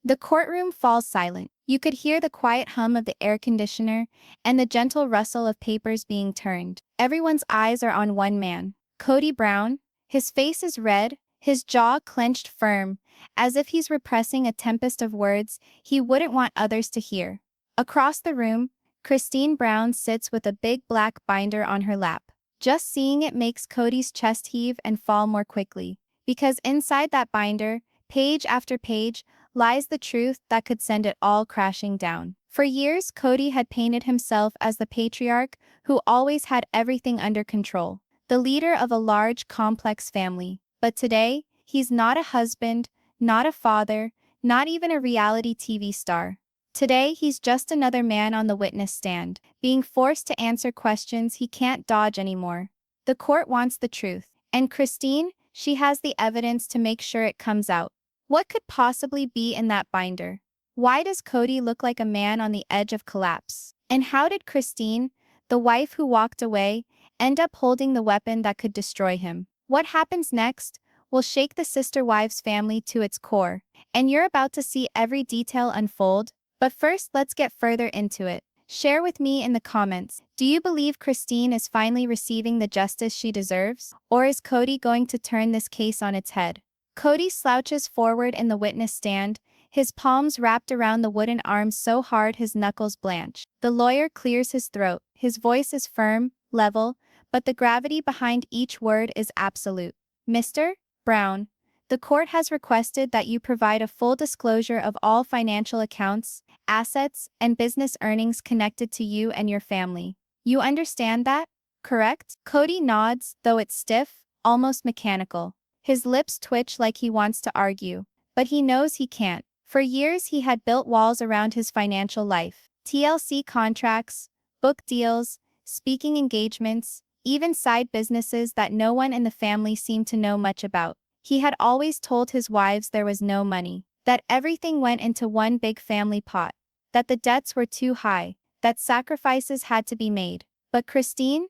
The courtroom falls silent. You could hear the quiet hum of the air conditioner and the gentle rustle of papers being turned. Everyone's eyes are on one man, Kody Brown. His face is red, his jaw clenched firm, as if he's repressing a tempest of words he wouldn't want others to hear. Across the room, Christine Brown sits with a big black binder on her lap. Just seeing it makes Kody's chest heave and fall more quickly, because inside that binder, page after page, lies the truth that could send it all crashing down. For years, Kody had painted himself as the patriarch who always had everything under control, the leader of a large, complex family. But today, he's not a husband, not a father, not even a reality TV star. Today, he's just another man on the witness stand, being forced to answer questions he can't dodge anymore. The court wants the truth, and Christine, she has the evidence to make sure it comes out. What could possibly be in that binder? Why does Kody look like a man on the edge of collapse? And how did Christine, the wife who walked away, end up holding the weapon that could destroy him? What happens next will shake the sister wives' family to its core, and you're about to see every detail unfold. But first, let's get further into it. Share with me in the comments, do you believe Christine is finally receiving the justice she deserves? Or is Kody going to turn this case on its head? Kody slouches forward in the witness stand, his palms wrapped around the wooden arms so hard his knuckles blanch. The lawyer clears his throat. His voice is firm, level, but the gravity behind each word is absolute. Mr. Brown, the court has requested that you provide a full disclosure of all financial accounts, assets, and business earnings connected to you and your family. You understand that, correct? Kody nods, though it's stiff, almost mechanical. His lips twitch like he wants to argue, but he knows he can't. For years he had built walls around his financial life. TLC contracts, book deals, speaking engagements, even side businesses that no one in the family seemed to know much about. He had always told his wives there was no money, that everything went into one big family pot, that the debts were too high, that sacrifices had to be made. But Christine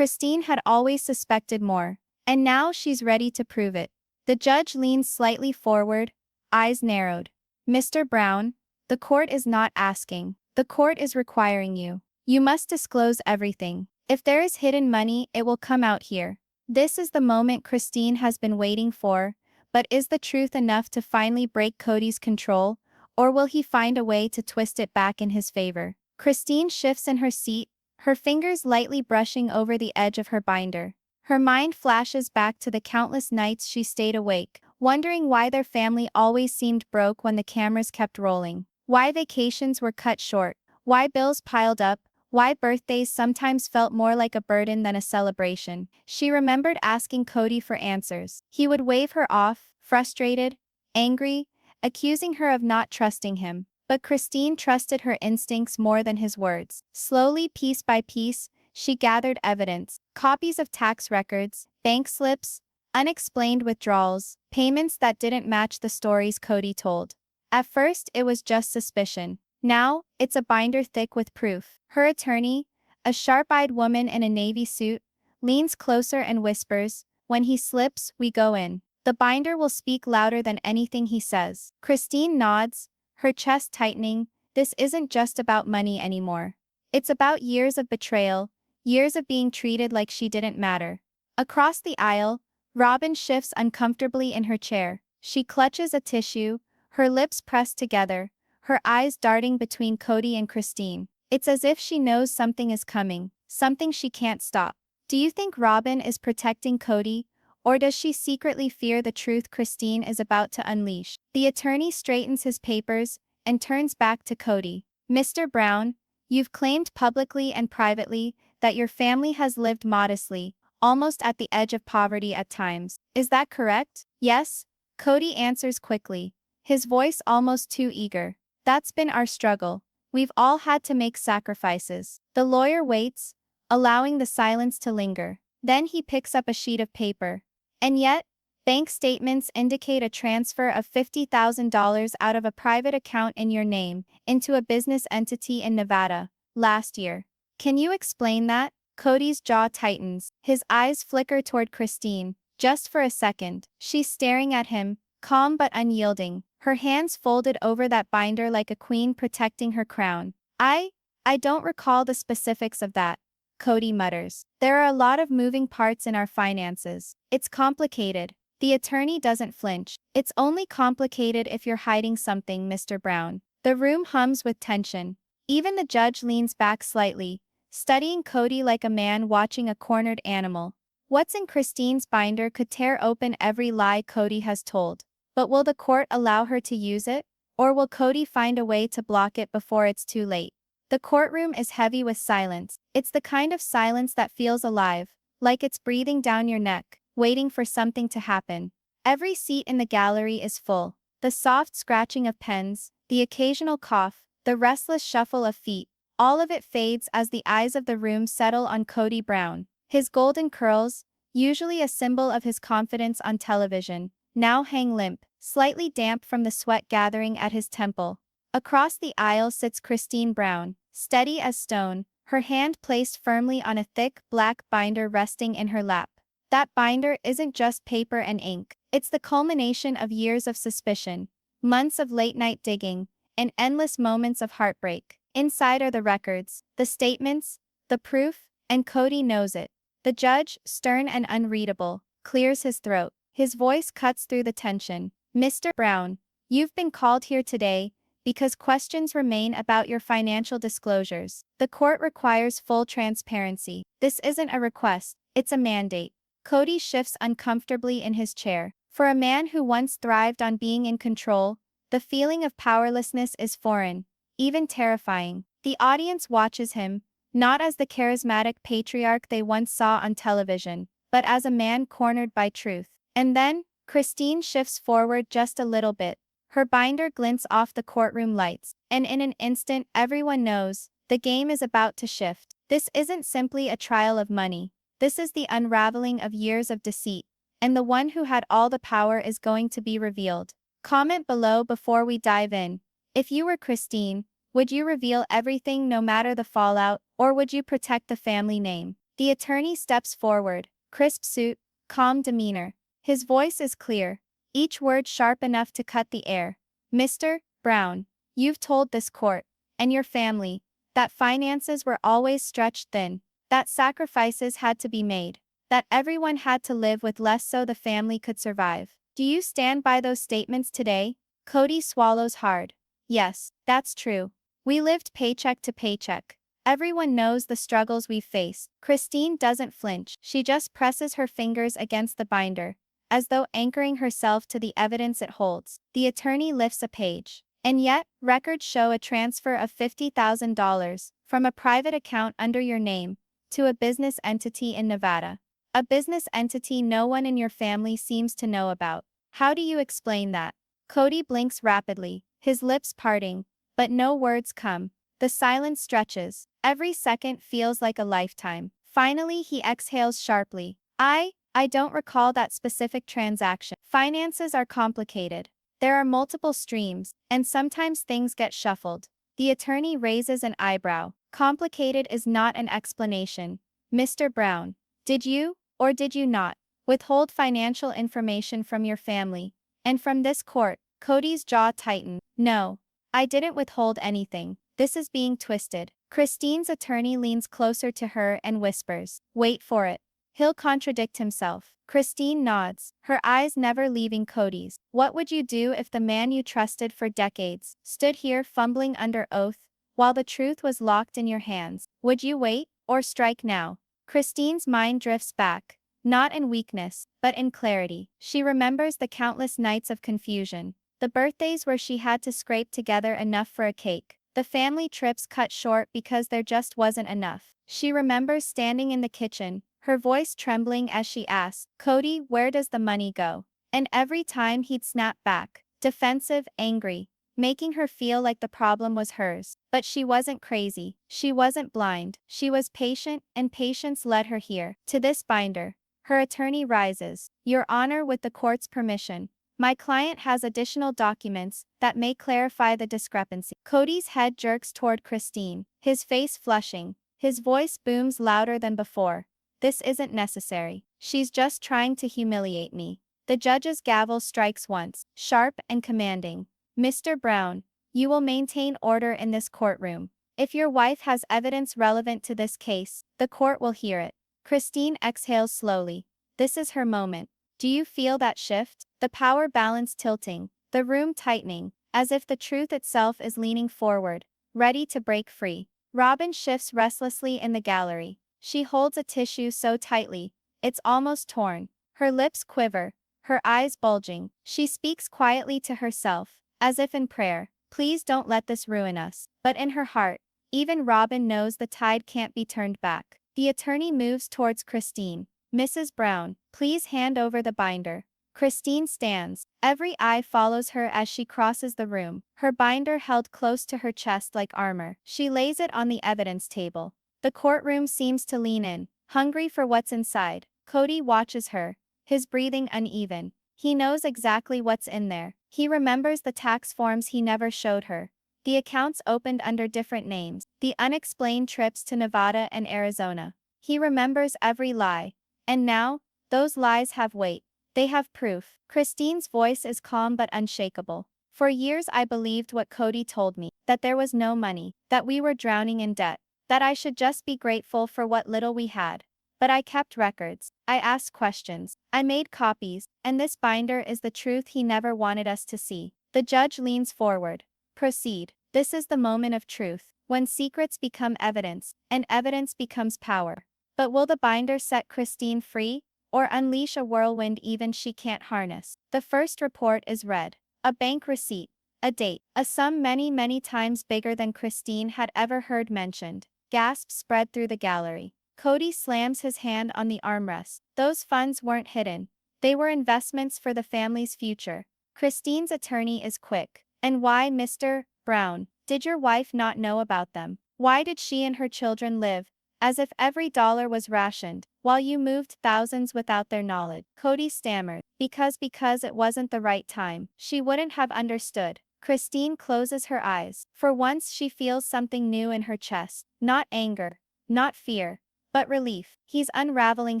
had always suspected more, and now she's ready to prove it. The judge leans slightly forward, eyes narrowed. Mr. Brown, the court is not asking. The court is requiring you. You must disclose everything. If there is hidden money, it will come out here. This is the moment Christine has been waiting for, but is the truth enough to finally break Kody's control, or will he find a way to twist it back in his favor? Christine shifts in her seat, her fingers lightly brushing over the edge of her binder. Her mind flashes back to the countless nights she stayed awake, wondering why their family always seemed broke when the cameras kept rolling, why vacations were cut short, why bills piled up, why birthdays sometimes felt more like a burden than a celebration. She remembered asking Kody for answers. He would wave her off, frustrated, angry, accusing her of not trusting him. But Christine trusted her instincts more than his words. Slowly, piece by piece, she gathered evidence, copies of tax records, bank slips, unexplained withdrawals, payments that didn't match the stories Kody told. At first, it was just suspicion. Now, it's a binder thick with proof. Her attorney, a sharp-eyed woman in a navy suit, leans closer and whispers, "When he slips, we go in. The binder will speak louder than anything he says." Christine nods, her chest tightening. This isn't just about money anymore. It's about years of betrayal, years of being treated like she didn't matter. Across the aisle, Robin shifts uncomfortably in her chair. She clutches a tissue, her lips pressed together, her eyes darting between Kody and Christine. It's as if she knows something is coming, something she can't stop. Do you think Robin is protecting Kody, or does she secretly fear the truth Christine is about to unleash? The attorney straightens his papers and turns back to Kody. Mr. Brown, you've claimed publicly and privately that your family has lived modestly, almost at the edge of poverty at times. Is that correct? Yes, Kody answers quickly, his voice almost too eager. That's been our struggle. We've all had to make sacrifices. The lawyer waits, allowing the silence to linger. Then he picks up a sheet of paper. And yet, bank statements indicate a transfer of $50,000 out of a private account in your name into a business entity in Nevada last year. Can you explain that? Kody's jaw tightens. His eyes flicker toward Christine. Just for a second, she's staring at him, calm but unyielding, her hands folded over that binder like a queen protecting her crown. I don't recall the specifics of that, Kody mutters. There are a lot of moving parts in our finances. It's complicated. The attorney doesn't flinch. It's only complicated if you're hiding something, Mr. Brown. The room hums with tension. Even the judge leans back slightly, studying Kody like a man watching a cornered animal. What's in Christine's binder could tear open every lie Kody has told. But will the court allow her to use it? Or will Kody find a way to block it before it's too late? The courtroom is heavy with silence. It's the kind of silence that feels alive, like it's breathing down your neck, waiting for something to happen. Every seat in the gallery is full. The soft scratching of pens, the occasional cough, the restless shuffle of feet, all of it fades as the eyes of the room settle on Kody Brown. His golden curls, usually a symbol of his confidence on television, now hang limp, slightly damp from the sweat gathering at his temple. Across the aisle sits Christine Brown, steady as stone, her hand placed firmly on a thick black binder resting in her lap. That binder isn't just paper and ink. It's the culmination of years of suspicion, months of late-night digging, and endless moments of heartbreak. Inside are the records, the statements, the proof, and Kody knows it. The judge, stern and unreadable, clears his throat. His voice cuts through the tension. Mr. Brown, you've been called here today because questions remain about your financial disclosures. The court requires full transparency. This isn't a request, it's a mandate. Kody shifts uncomfortably in his chair. For a man who once thrived on being in control, the feeling of powerlessness is foreign, even terrifying. The audience watches him, not as the charismatic patriarch they once saw on television, but as a man cornered by truth. And then, Christine shifts forward just a little bit. Her binder glints off the courtroom lights, and in an instant everyone knows, the game is about to shift. This isn't simply a trial of money. This is the unraveling of years of deceit, and the one who had all the power is going to be revealed. Comment below before we dive in. If you were Christine, would you reveal everything no matter the fallout, or would you protect the family name? The attorney steps forward, crisp suit, calm demeanor. His voice is clear, each word sharp enough to cut the air. Mr. Brown, you've told this court, and your family, that finances were always stretched thin, that sacrifices had to be made, that everyone had to live with less so the family could survive. Do you stand by those statements today? Kody swallows hard. Yes, that's true. We lived paycheck to paycheck. Everyone knows the struggles we've faced. Christine doesn't flinch. She just presses her fingers against the binder, as though anchoring herself to the evidence it holds. The attorney lifts a page. And yet, records show a transfer of $50,000 from a private account under your name to a business entity in Nevada. A business entity no one in your family seems to know about. How do you explain that? Kody blinks rapidly, his lips parting, but no words come. The silence stretches. Every second feels like a lifetime. Finally, he exhales sharply. I don't recall that specific transaction. Finances are complicated. There are multiple streams, and sometimes things get shuffled. The attorney raises an eyebrow. Complicated is not an explanation. Mr. Brown, did you, or did you not, withhold financial information from your family and from this court? Kody's jaw tightened. No, I didn't withhold anything. This is being twisted. Christine's attorney leans closer to her and whispers, wait for it. He'll contradict himself. Christine nods, her eyes never leaving Kody's. What would you do if the man you trusted for decades stood here fumbling under oath while the truth was locked in your hands? Would you wait or strike now? Christine's mind drifts back, not in weakness, but in clarity. She remembers the countless nights of confusion, the birthdays where she had to scrape together enough for a cake, the family trips cut short because there just wasn't enough. She remembers standing in the kitchen, her voice trembling as she asked, Kody, where does the money go? And every time he'd snap back, defensive, angry, making her feel like the problem was hers. But she wasn't crazy. She wasn't blind. She was patient, and patience led her here. To this binder. Her attorney rises. Your Honor, with the court's permission, my client has additional documents that may clarify the discrepancy. Kody's head jerks toward Christine, his face flushing. His voice booms louder than before. This isn't necessary. She's just trying to humiliate me. The judge's gavel strikes once, sharp and commanding. Mr. Brown, you will maintain order in this courtroom. If your wife has evidence relevant to this case, the court will hear it. Christine exhales slowly. This is her moment. Do you feel that shift? The power balance tilting, the room tightening, as if the truth itself is leaning forward, ready to break free. Robin shifts restlessly in the gallery. She holds a tissue so tightly, it's almost torn. Her lips quiver, her eyes bulging. She speaks quietly to herself, as if in prayer. Please don't let this ruin us. But in her heart, even Robin knows the tide can't be turned back. The attorney moves towards Christine. Mrs. Brown, please hand over the binder. Christine stands. Every eye follows her as she crosses the room, her binder held close to her chest like armor. She lays it on the evidence table. The courtroom seems to lean in, hungry for what's inside. Kody watches her, his breathing uneven. He knows exactly what's in there. He remembers the tax forms he never showed her. The accounts opened under different names, the unexplained trips to Nevada and Arizona. He remembers every lie. And now, those lies have weight. They have proof. Christine's voice is calm but unshakable. For years I believed what Kody told me, that there was no money, that we were drowning in debt, that I should just be grateful for what little we had. But I kept records, I asked questions, I made copies, and this binder is the truth he never wanted us to see. The judge leans forward. Proceed. This is the moment of truth, when secrets become evidence, and evidence becomes power. But will the binder set Christine free, or unleash a whirlwind even she can't harness? The first report is read. A bank receipt, a date, a sum many times bigger than Christine had ever heard mentioned. Gasps spread through the gallery. Kody slams his hand on the armrest. Those funds weren't hidden. They were investments for the family's future. Christine's attorney is quick. And why, Mr. Brown, did your wife not know about them? Why did she and her children live as if every dollar was rationed, while you moved thousands without their knowledge? Kody stammered. Because it wasn't the right time. She wouldn't have understood. Christine closes her eyes. For once she feels something new in her chest. Not anger. Not fear. But relief. He's unraveling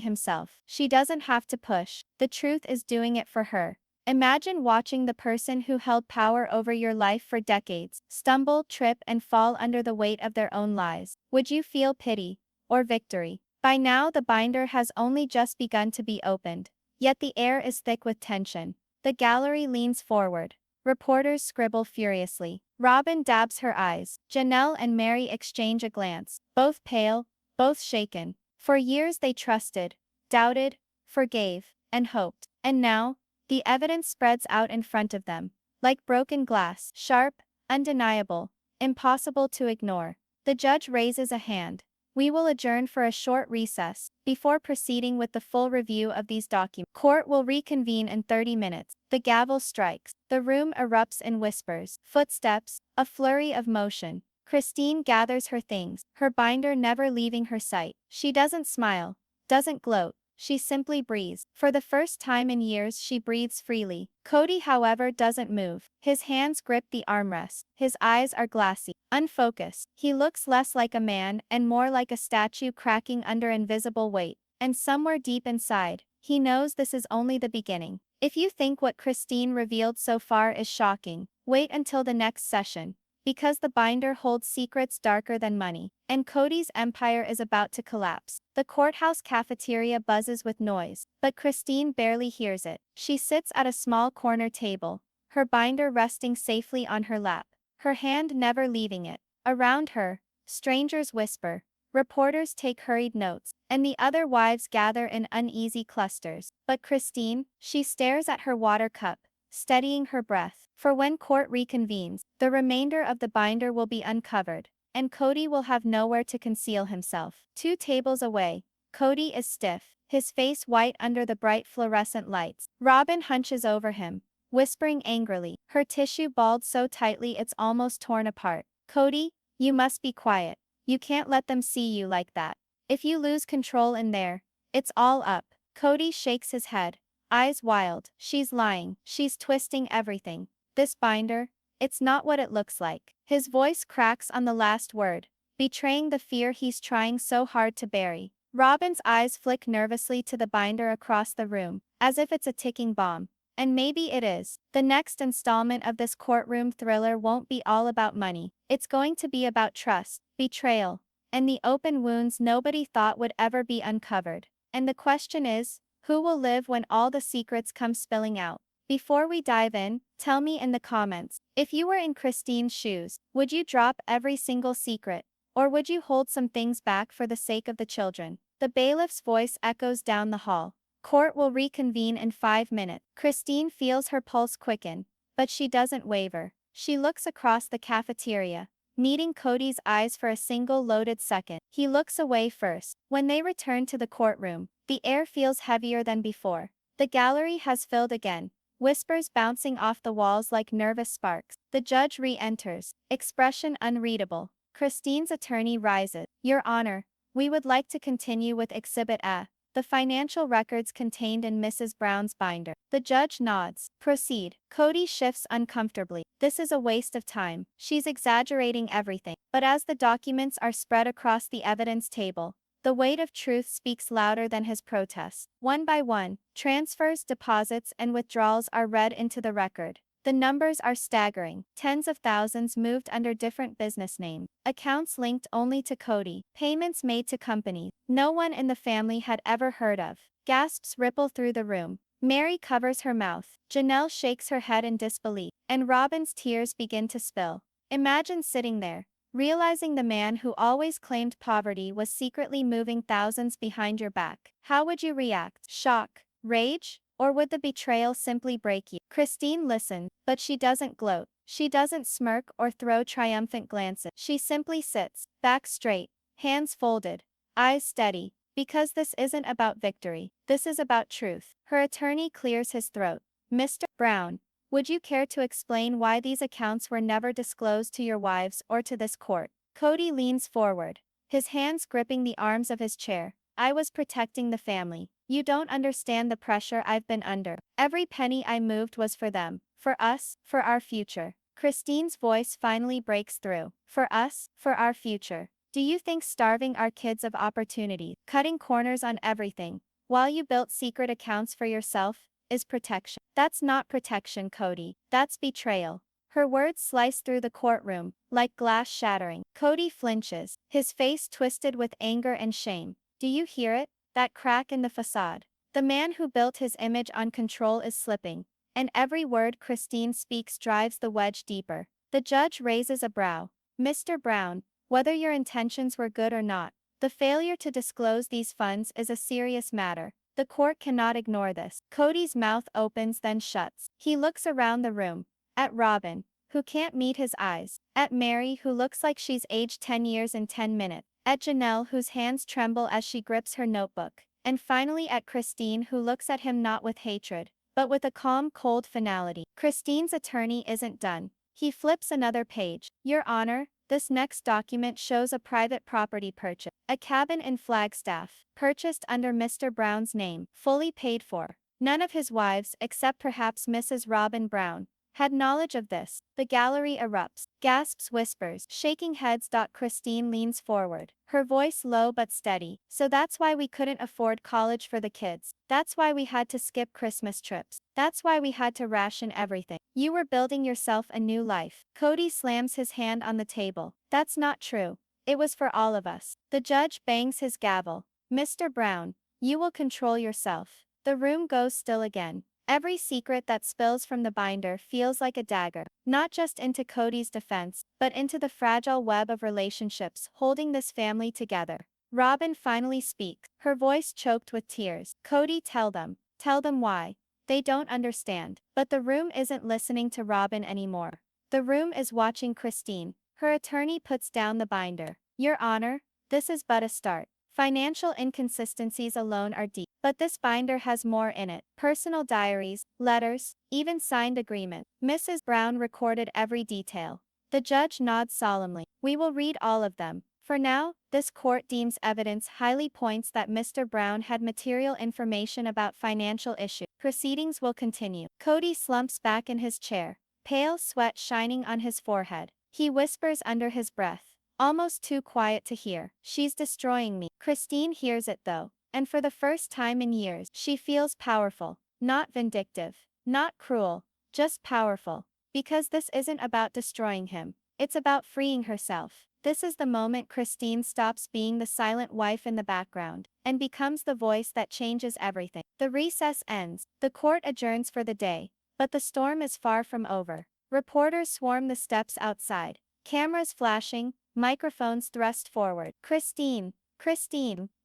himself. She doesn't have to push. The truth is doing it for her. Imagine watching the person who held power over your life for decades stumble, trip, and fall under the weight of their own lies. Would you feel pity or victory? By now the binder has only just begun to be opened. Yet the air is thick with tension. The gallery leans forward. Reporters scribble furiously. Robin dabs her eyes. Janelle and Mary exchange a glance. Both pale, both shaken. For years they trusted, doubted, forgave, and hoped. And now, the evidence spreads out in front of them. Like broken glass. Sharp, undeniable, impossible to ignore. The judge raises a hand. We will adjourn for a short recess, before proceeding with the full review of these documents. Court will reconvene in 30 minutes. The gavel strikes. The room erupts in whispers. Footsteps, a flurry of motion. Christine gathers her things, her binder never leaving her sight. She doesn't smile, doesn't gloat. She simply breathes. For the first time in years she breathes freely. Kody, however, doesn't move. His hands grip the armrest. His eyes are glassy, unfocused. He looks less like a man and more like a statue cracking under invisible weight. And somewhere deep inside, he knows this is only the beginning. If you think what Christine revealed so far is shocking, wait until the next session. Because the binder holds secrets darker than money, and Kody's empire is about to collapse. The courthouse cafeteria buzzes with noise, but Christine barely hears it. She sits at a small corner table, her binder resting safely on her lap, her hand never leaving it. Around her, strangers whisper, reporters take hurried notes, and the other wives gather in uneasy clusters. But Christine, she stares at her water cup, steadying her breath. For when court reconvenes, the remainder of the binder will be uncovered, and Kody will have nowhere to conceal himself. 2 tables away, Kody is stiff, his face white under the bright fluorescent lights. Robin hunches over him, whispering angrily, her tissue balled so tightly it's almost torn apart. Kody, you must be quiet. You can't let them see you like that. If you lose control in there, it's all up. Kody shakes his head, eyes wild. She's lying. She's twisting everything. This binder, it's not what it looks like. His voice cracks on the last word, betraying the fear he's trying so hard to bury. Robin's eyes flick nervously to the binder across the room, as if it's a ticking bomb. And maybe it is. The next installment of this courtroom thriller won't be all about money. It's going to be about trust, betrayal, and the open wounds nobody thought would ever be uncovered. And the question is, who will live when all the secrets come spilling out? Before we dive in, tell me in the comments, if you were in Christine's shoes, would you drop every single secret? Or would you hold some things back for the sake of the children? The bailiff's voice echoes down the hall. Court will reconvene in 5 minutes. Christine feels her pulse quicken, but she doesn't waver. She looks across the cafeteria, meeting Kody's eyes for a single loaded second. He looks away first. When they return to the courtroom, the air feels heavier than before. The gallery has filled again, whispers bouncing off the walls like nervous sparks. The judge re-enters, expression unreadable. Christine's attorney rises. Your Honor, we would like to continue with Exhibit A, the financial records contained in Mrs. Brown's binder. The judge nods. Proceed. Kody shifts uncomfortably. This is a waste of time. She's exaggerating everything. But as the documents are spread across the evidence table, the weight of truth speaks louder than his protests. One by one, transfers, deposits, and withdrawals are read into the record. The numbers are staggering. Tens of thousands moved under different business names. Accounts linked only to Kody. Payments made to companies no one in the family had ever heard of. Gasps ripple through the room. Mary covers her mouth. Janelle shakes her head in disbelief. And Robin's tears begin to spill. Imagine sitting there, realizing the man who always claimed poverty was secretly moving thousands behind your back. How would you react? Shock? Rage? Or would the betrayal simply break you? Christine listens, but she doesn't gloat. She doesn't smirk or throw triumphant glances. She simply sits, back straight, hands folded, eyes steady, because this isn't about victory. This is about truth. Her attorney clears his throat. Mr. Brown, would you care to explain why these accounts were never disclosed to your wives or to this court? Kody leans forward, his hands gripping the arms of his chair. I was protecting the family. You don't understand the pressure I've been under. Every penny I moved was for them, for us, for our future. Christine's voice finally breaks through. For us, for our future. Do you think starving our kids of opportunity, cutting corners on everything, while you built secret accounts for yourself, is protection? That's not protection, Kody. That's betrayal. Her words slice through the courtroom, like glass shattering. Kody flinches, his face twisted with anger and shame. Do you hear it? That crack in the facade. The man who built his image on control is slipping, and every word Christine speaks drives the wedge deeper. The judge raises a brow. Mr. Brown, whether your intentions were good or not, the failure to disclose these funds is a serious matter. The court cannot ignore this. Kody's mouth opens then shuts. He looks around the room, at Robin, who can't meet his eyes, at Mary, who looks like she's aged 10 years in 10 minutes, at Janelle, whose hands tremble as she grips her notebook, and finally at Christine, who looks at him not with hatred, but with a calm, cold finality. Christine's attorney isn't done. He flips another page. Your Honor, this next document shows a private property purchase, a cabin in Flagstaff, purchased under Mr. Brown's name, fully paid for. None of his wives, except perhaps Mrs. Robin Brown, had knowledge of this. The gallery erupts, gasps, whispers, shaking heads. Christine leans forward, her voice low but steady. So that's why we couldn't afford college for the kids. That's why we had to skip Christmas trips. That's why we had to ration everything. You were building yourself a new life. Kody slams his hand on the table. That's not true. It was for all of us. The judge bangs his gavel. Mr. Brown, you will control yourself. The room goes still again. Every secret that spills from the binder feels like a dagger, not just into Kody's defense, but into the fragile web of relationships holding this family together. Robin finally speaks, her voice choked with tears. Kody, tell them why. They don't understand. But the room isn't listening to Robin anymore. The room is watching Christine. Her attorney puts down the binder. Your Honor, this is but a start. Financial inconsistencies alone are deep, but this binder has more in it. Personal diaries, letters, even signed agreements. Mrs. Brown recorded every detail. The judge nods solemnly. We will read all of them. For now, this court deems evidence highly points that Mr. Brown had material information about financial issues. Proceedings will continue. Kody slumps back in his chair, pale sweat shining on his forehead. He whispers under his breath, almost too quiet to hear, she's destroying me. Christine hears it though, and for the first time in years, she feels powerful, not vindictive, Not cruel, just powerful. Because this isn't about destroying him. It's about freeing herself. This is the moment Christine stops being the silent wife in the background and becomes the voice that changes everything. The recess ends. The court adjourns for the day, but the storm is far from over. Reporters swarm the steps outside, cameras flashing, microphones thrust forward. Christine,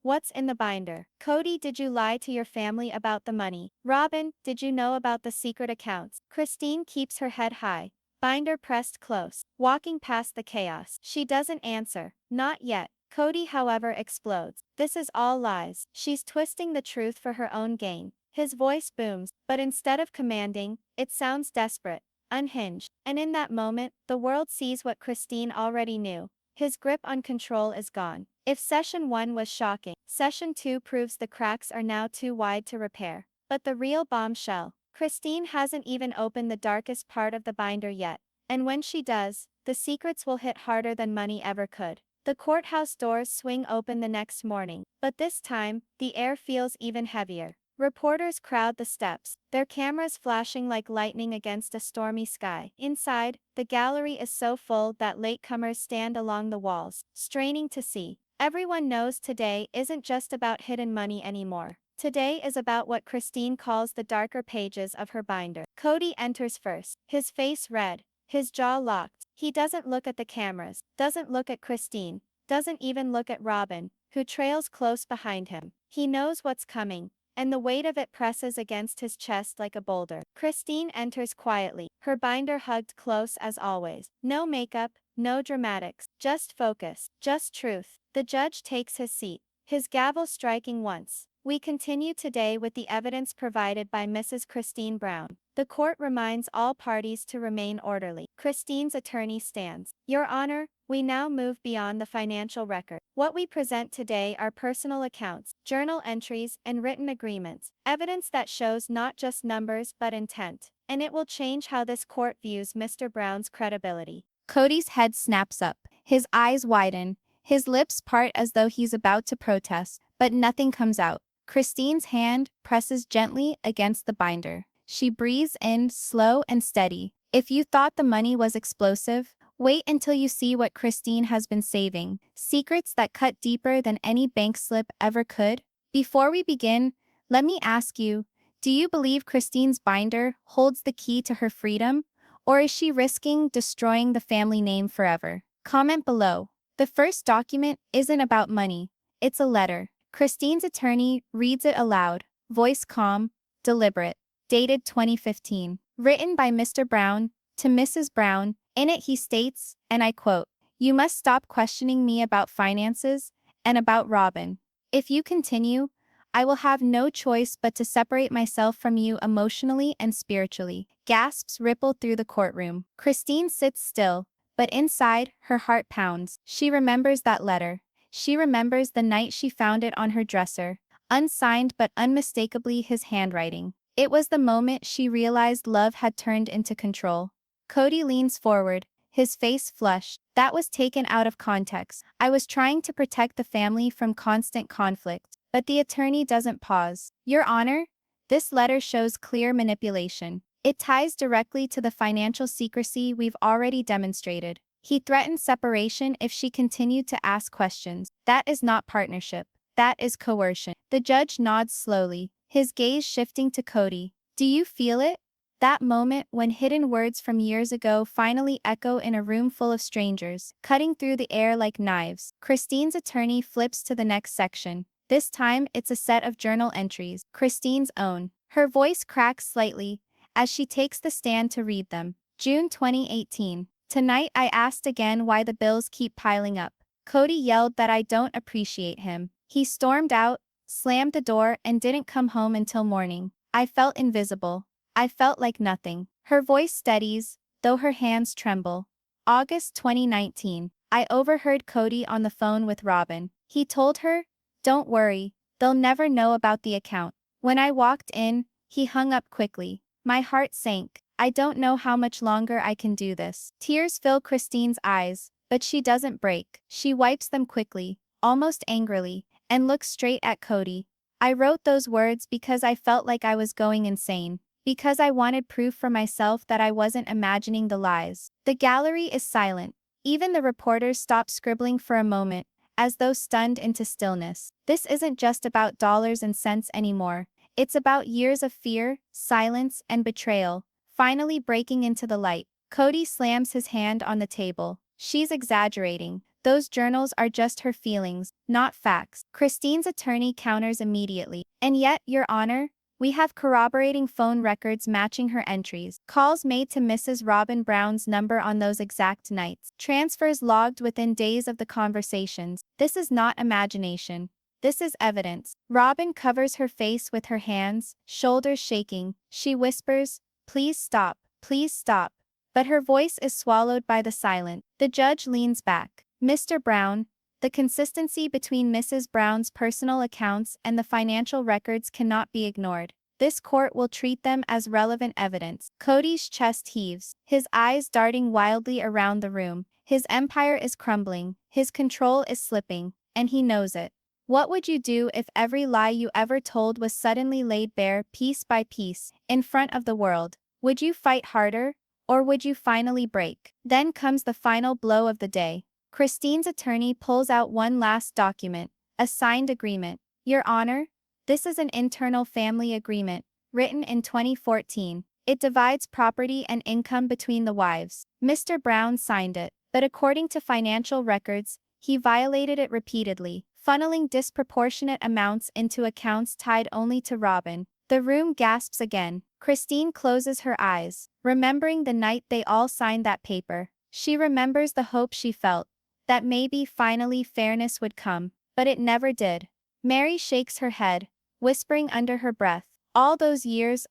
what's in the binder? Kody, did you lie to your family about the money? Robin, did you know about the secret accounts? Christine keeps her head high, binder pressed close, walking past the chaos. She doesn't answer. Not yet. Kody, however, explodes. This is all lies. She's twisting the truth for her own gain. His voice booms, but instead of commanding, it sounds desperate, unhinged. And in that moment, the world sees what Christine already knew. His grip on control is gone. If Session 1 was shocking, Session 2 proves the cracks are now too wide to repair. But the real bombshell, Christine hasn't even opened the darkest part of the binder yet. And when she does, the secrets will hit harder than money ever could. The courthouse doors swing open the next morning, but this time, the air feels even heavier. Reporters crowd the steps, their cameras flashing like lightning against a stormy sky. Inside, the gallery is so full that latecomers stand along the walls, straining to see. Everyone knows today isn't just about hidden money anymore. Today is about what Christine calls the darker pages of her binder. Kody enters first, his face red, his jaw locked. He doesn't look at the cameras, doesn't look at Christine, doesn't even look at Robin, who trails close behind him. He knows what's coming, and the weight of it presses against his chest like a boulder. Christine enters quietly, her binder hugged close as always. No makeup, no dramatics, just focus, just truth. The judge takes his seat, his gavel striking once. We continue today with the evidence provided by Mrs. Christine Brown. The court reminds all parties to remain orderly. Christine's attorney stands. Your Honor, we now move beyond the financial record. What we present today are personal accounts, journal entries, and written agreements, evidence that shows not just numbers but intent. And it will change how this court views Mr. Brown's credibility. Kody's head snaps up. His eyes widen. His lips part as though he's about to protest, but nothing comes out. Christine's hand presses gently against the binder. She breathes in, slow and steady. If you thought the money was explosive, wait until you see what Christine has been saving. Secrets that cut deeper than any bank slip ever could. Before we begin, let me ask you, do you believe Christine's binder holds the key to her freedom? Or is she risking destroying the family name forever? Comment below. The first document isn't about money. It's a letter. Christine's attorney reads it aloud, voice calm, deliberate, dated 2015. Written by Mr. Brown to Mrs. Brown. In it he states, and I quote, "You must stop questioning me about finances and about Robin. If you continue, I will have no choice but to separate myself from you emotionally and spiritually." Gasps ripple through the courtroom. Christine sits still, but inside, her heart pounds. She remembers that letter. She remembers the night she found it on her dresser, unsigned but unmistakably his handwriting. It was the moment she realized love had turned into control. Kody leans forward, his face flushed. That was taken out of context. I was trying to protect the family from constant conflict. But the attorney doesn't pause. Your Honor, this letter shows clear manipulation. It ties directly to the financial secrecy we've already demonstrated. He threatened separation if she continued to ask questions. That is not partnership. That is coercion. The judge nods slowly, his gaze shifting to Kody. Do you feel it? That moment when hidden words from years ago finally echo in a room full of strangers, cutting through the air like knives. Christine's attorney flips to the next section. This time, it's a set of journal entries, Christine's own. Her voice cracks slightly as she takes the stand to read them. June 2018. Tonight I asked again why the bills keep piling up. Kody yelled that I don't appreciate him. He stormed out, slammed the door, and didn't come home until morning. I felt invisible. I felt like nothing. Her voice steadies, though her hands tremble. August 2019. I overheard Kody on the phone with Robin. He told her, "Don't worry, they'll never know about the account." When I walked in, he hung up quickly. My heart sank. I don't know how much longer I can do this. Tears fill Christine's eyes, but she doesn't break. She wipes them quickly, almost angrily, and looks straight at Kody. I wrote those words because I felt like I was going insane. Because I wanted proof for myself that I wasn't imagining the lies. The gallery is silent. Even the reporters stop scribbling for a moment, as though stunned into stillness. This isn't just about dollars and cents anymore. It's about years of fear, silence, and betrayal, finally breaking into the light. Kody slams his hand on the table. She's exaggerating. Those journals are just her feelings, not facts. Christine's attorney counters immediately. And yet, Your Honor, we have corroborating phone records matching her entries. Calls made to Mrs. Robin Brown's number on those exact nights. Transfers logged within days of the conversations. This is not imagination. This is evidence. Robin covers her face with her hands, shoulders shaking. She whispers, "Please stop, please stop." But her voice is swallowed by the silence. The judge leans back. Mr. Brown, the consistency between Mrs. Brown's personal accounts and the financial records cannot be ignored. This court will treat them as relevant evidence. Kody's chest heaves, his eyes darting wildly around the room. His empire is crumbling, his control is slipping, and he knows it. What would you do if every lie you ever told was suddenly laid bare piece by piece, in front of the world? Would you fight harder? Or would you finally break? Then comes the final blow of the day. Christine's attorney pulls out one last document, a signed agreement. Your Honor, this is an internal family agreement, written in 2014. It divides property and income between the wives. Mr. Brown signed it, but according to financial records, he violated it repeatedly, funneling disproportionate amounts into accounts tied only to Robin. The room gasps again. Christine closes her eyes, remembering the night they all signed that paper. She remembers the hope she felt, that maybe finally fairness would come, but it never did. Mary shakes her head, whispering under her breath, all those years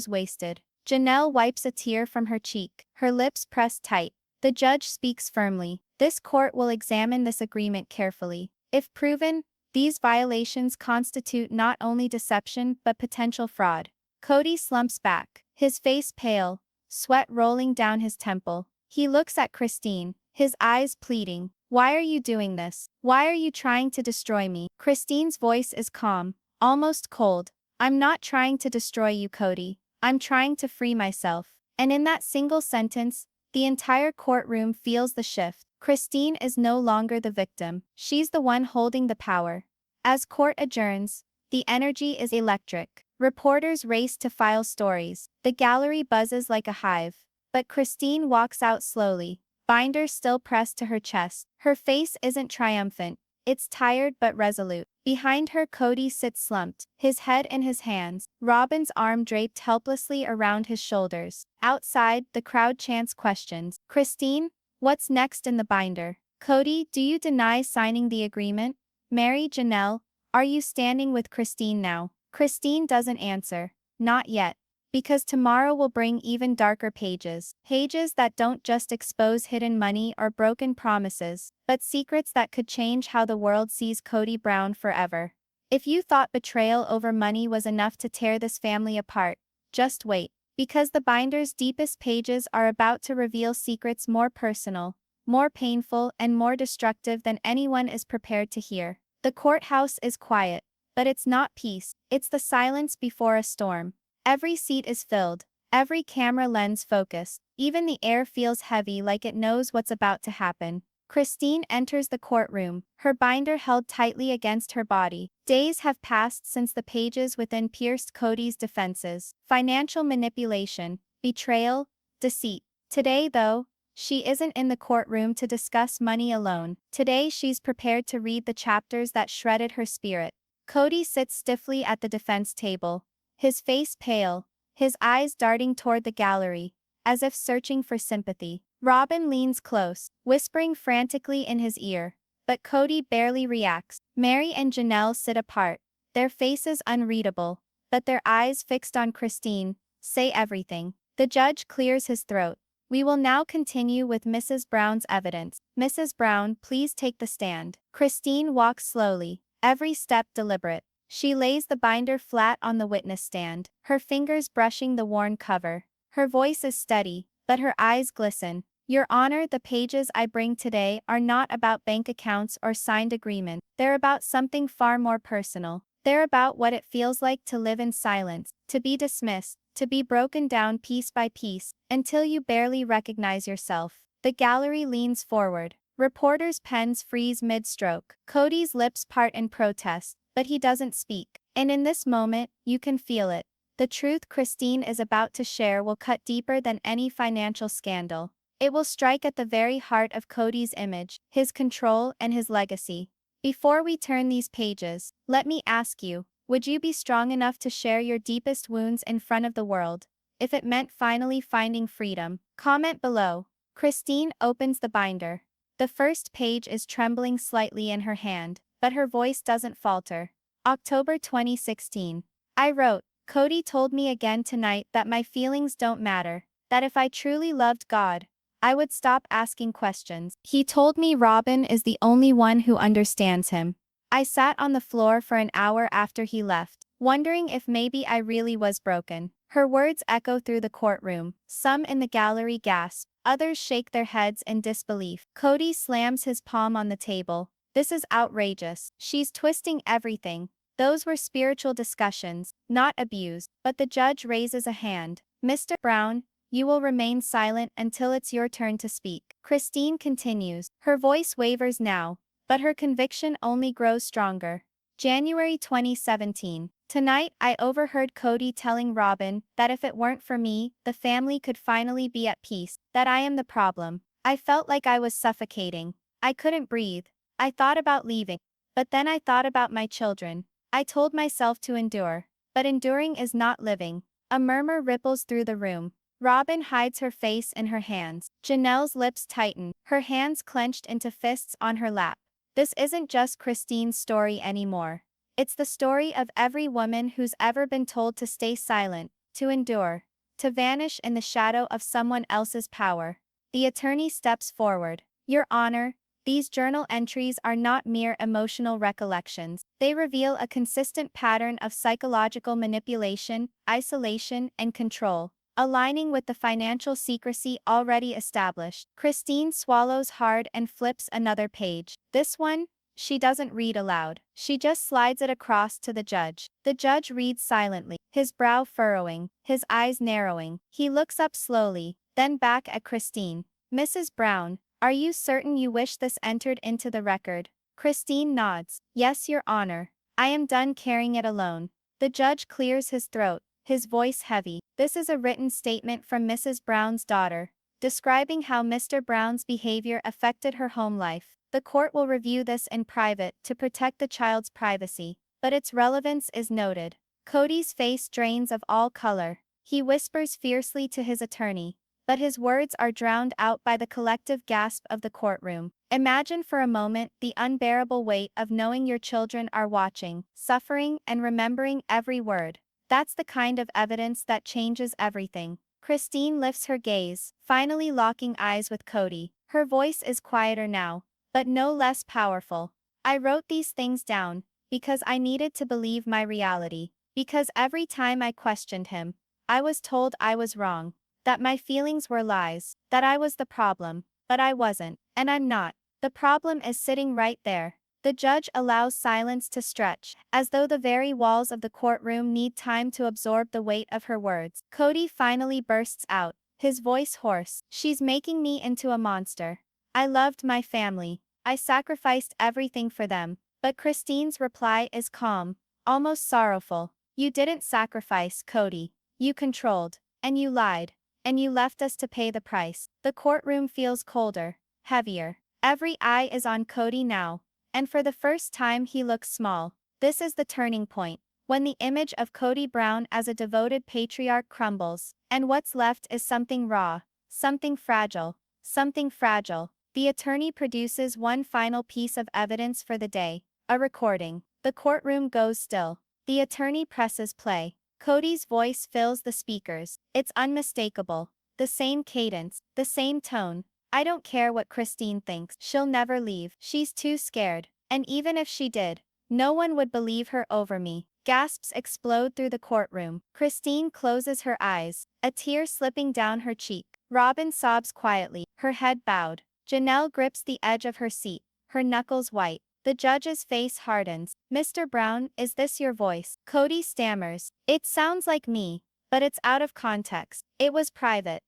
wasted. Janelle wipes a tear from her cheek, her lips pressed tight. The judge speaks firmly. This court will examine this agreement carefully. If proven, these violations constitute not only deception but potential fraud. Kody slumps back, his face pale, sweat rolling down his temple. He looks at Christine, his eyes pleading. Why are you doing this? Why are you trying to destroy me? Christine's voice is calm, almost cold. I'm not trying to destroy you, Kody. I'm trying to free myself. And in that single sentence, the entire courtroom feels the shift. Christine is no longer the victim. She's the one holding the power. As court adjourns, the energy is electric. Reporters race to file stories. The gallery buzzes like a hive. But Christine walks out slowly, binder still pressed to her chest. Her face isn't triumphant. It's tired but resolute. Behind her, Kody sits slumped, his head in his hands, Robin's arm draped helplessly around his shoulders. Outside, the crowd chants questions. Christine, what's next in the binder? Kody, do you deny signing the agreement? Mary, Janelle, are you standing with Christine now? Christine doesn't answer. Not yet. Because tomorrow will bring even darker pages. Pages that don't just expose hidden money or broken promises, but secrets that could change how the world sees Kody Brown forever. If you thought betrayal over money was enough to tear this family apart, just wait. Because the binder's deepest pages are about to reveal secrets more personal, more painful, and more destructive than anyone is prepared to hear. The courthouse is quiet, but it's not peace. It's the silence before a storm. Every seat is filled, every camera lens focused, even the air feels heavy like it knows what's about to happen. Christine enters the courtroom, her binder held tightly against her body. Days have passed since the pages within pierced Kody's defenses. Financial manipulation, betrayal, deceit. Today, though, she isn't in the courtroom to discuss money alone. Today she's prepared to read the chapters that shredded her spirit. Kody sits stiffly at the defense table, his face pale, his eyes darting toward the gallery, as if searching for sympathy. Robin leans close, whispering frantically in his ear, but Kody barely reacts. Mary and Janelle sit apart, their faces unreadable, but their eyes fixed on Christine, say everything. The judge clears his throat. We will now continue with Mrs. Brown's evidence. Mrs. Brown, please take the stand. Christine walks slowly, every step deliberate. She lays the binder flat on the witness stand, her fingers brushing the worn cover. Her voice is steady, but her eyes glisten. Your Honor, the pages I bring today are not about bank accounts or signed agreement. They're about something far more personal. They're about what it feels like to live in silence, to be dismissed, to be broken down piece by piece, until you barely recognize yourself. The gallery leans forward. Reporters' pens freeze mid-stroke. Kody's lips part in protest, but he doesn't speak. And in this moment, you can feel it. The truth Christine is about to share will cut deeper than any financial scandal. It will strike at the very heart of Kody's image, his control, and his legacy. Before we turn these pages, let me ask you, would you be strong enough to share your deepest wounds in front of the world? If it meant finally finding freedom, comment below. Christine opens the binder. The first page is trembling slightly in her hand, but her voice doesn't falter. October 2016. I wrote, Kody told me again tonight that my feelings don't matter, that if I truly loved God, I would stop asking questions. He told me Robin is the only one who understands him. I sat on the floor for an hour after he left, wondering if maybe I really was broken. Her words echo through the courtroom. Some in the gallery gasp, others shake their heads in disbelief. Kody slams his palm on the table. This is outrageous. She's twisting everything. Those were spiritual discussions, not abuse. But the judge raises a hand. Mr. Brown, you will remain silent until it's your turn to speak. Christine continues. Her voice wavers now, but her conviction only grows stronger. January 2017. Tonight, I overheard Kody telling Robin that if it weren't for me, the family could finally be at peace, that I am the problem. I felt like I was suffocating. I couldn't breathe. I thought about leaving, but then I thought about my children. I told myself to endure, but enduring is not living. A murmur ripples through the room. Robin hides her face in her hands. Janelle's lips tighten, her hands clenched into fists on her lap. This isn't just Christine's story anymore. It's the story of every woman who's ever been told to stay silent, to endure, to vanish in the shadow of someone else's power. The attorney steps forward. Your Honor, these journal entries are not mere emotional recollections. They reveal a consistent pattern of psychological manipulation, isolation, and control, aligning with the financial secrecy already established. Christine swallows hard and flips another page. This one, she doesn't read aloud. She just slides it across to the judge. The judge reads silently, his brow furrowing, his eyes narrowing. He looks up slowly, then back at Christine. Mrs. Brown, are you certain you wish this entered into the record? Christine nods. Yes, Your Honor. I am done carrying it alone. The judge clears his throat, his voice heavy. This is a written statement from Mrs. Brown's daughter, describing how Mr. Brown's behavior affected her home life. The court will review this in private to protect the child's privacy, but its relevance is noted. Kody's face drains of all color. He whispers fiercely to his attorney, but his words are drowned out by the collective gasp of the courtroom. Imagine for a moment the unbearable weight of knowing your children are watching, suffering, and remembering every word. That's the kind of evidence that changes everything. Christine lifts her gaze, finally locking eyes with Kody. Her voice is quieter now, but no less powerful. I wrote these things down because I needed to believe my reality, because every time I questioned him, I was told I was wrong, that my feelings were lies, that I was the problem, but I wasn't, and I'm not. The problem is sitting right there. The judge allows silence to stretch, as though the very walls of the courtroom need time to absorb the weight of her words. Kody finally bursts out, his voice hoarse. She's making me into a monster. I loved my family. I sacrificed everything for them. But Christine's reply is calm, almost sorrowful. You didn't sacrifice, Kody. You controlled. And you lied. And you left us to pay the price. The courtroom feels colder, heavier. Every eye is on Kody now. And for the first time he looks small. This is the turning point, when the image of Kody Brown as a devoted patriarch crumbles, and what's left is something raw, something fragile, something fragile. The attorney produces one final piece of evidence for the day, a recording. The courtroom goes still. The attorney presses play. Kody's voice fills the speakers. It's unmistakable. The same cadence, the same tone. I don't care what Christine thinks. She'll never leave. She's too scared. And even if she did, no one would believe her over me. Gasps explode through the courtroom. Christine closes her eyes, a tear slipping down her cheek. Robin sobs quietly, her head bowed. Janelle grips the edge of her seat, her knuckles white. The judge's face hardens. Mr. Brown, is this your voice? Kody stammers. It sounds like me, but it's out of context. It was private.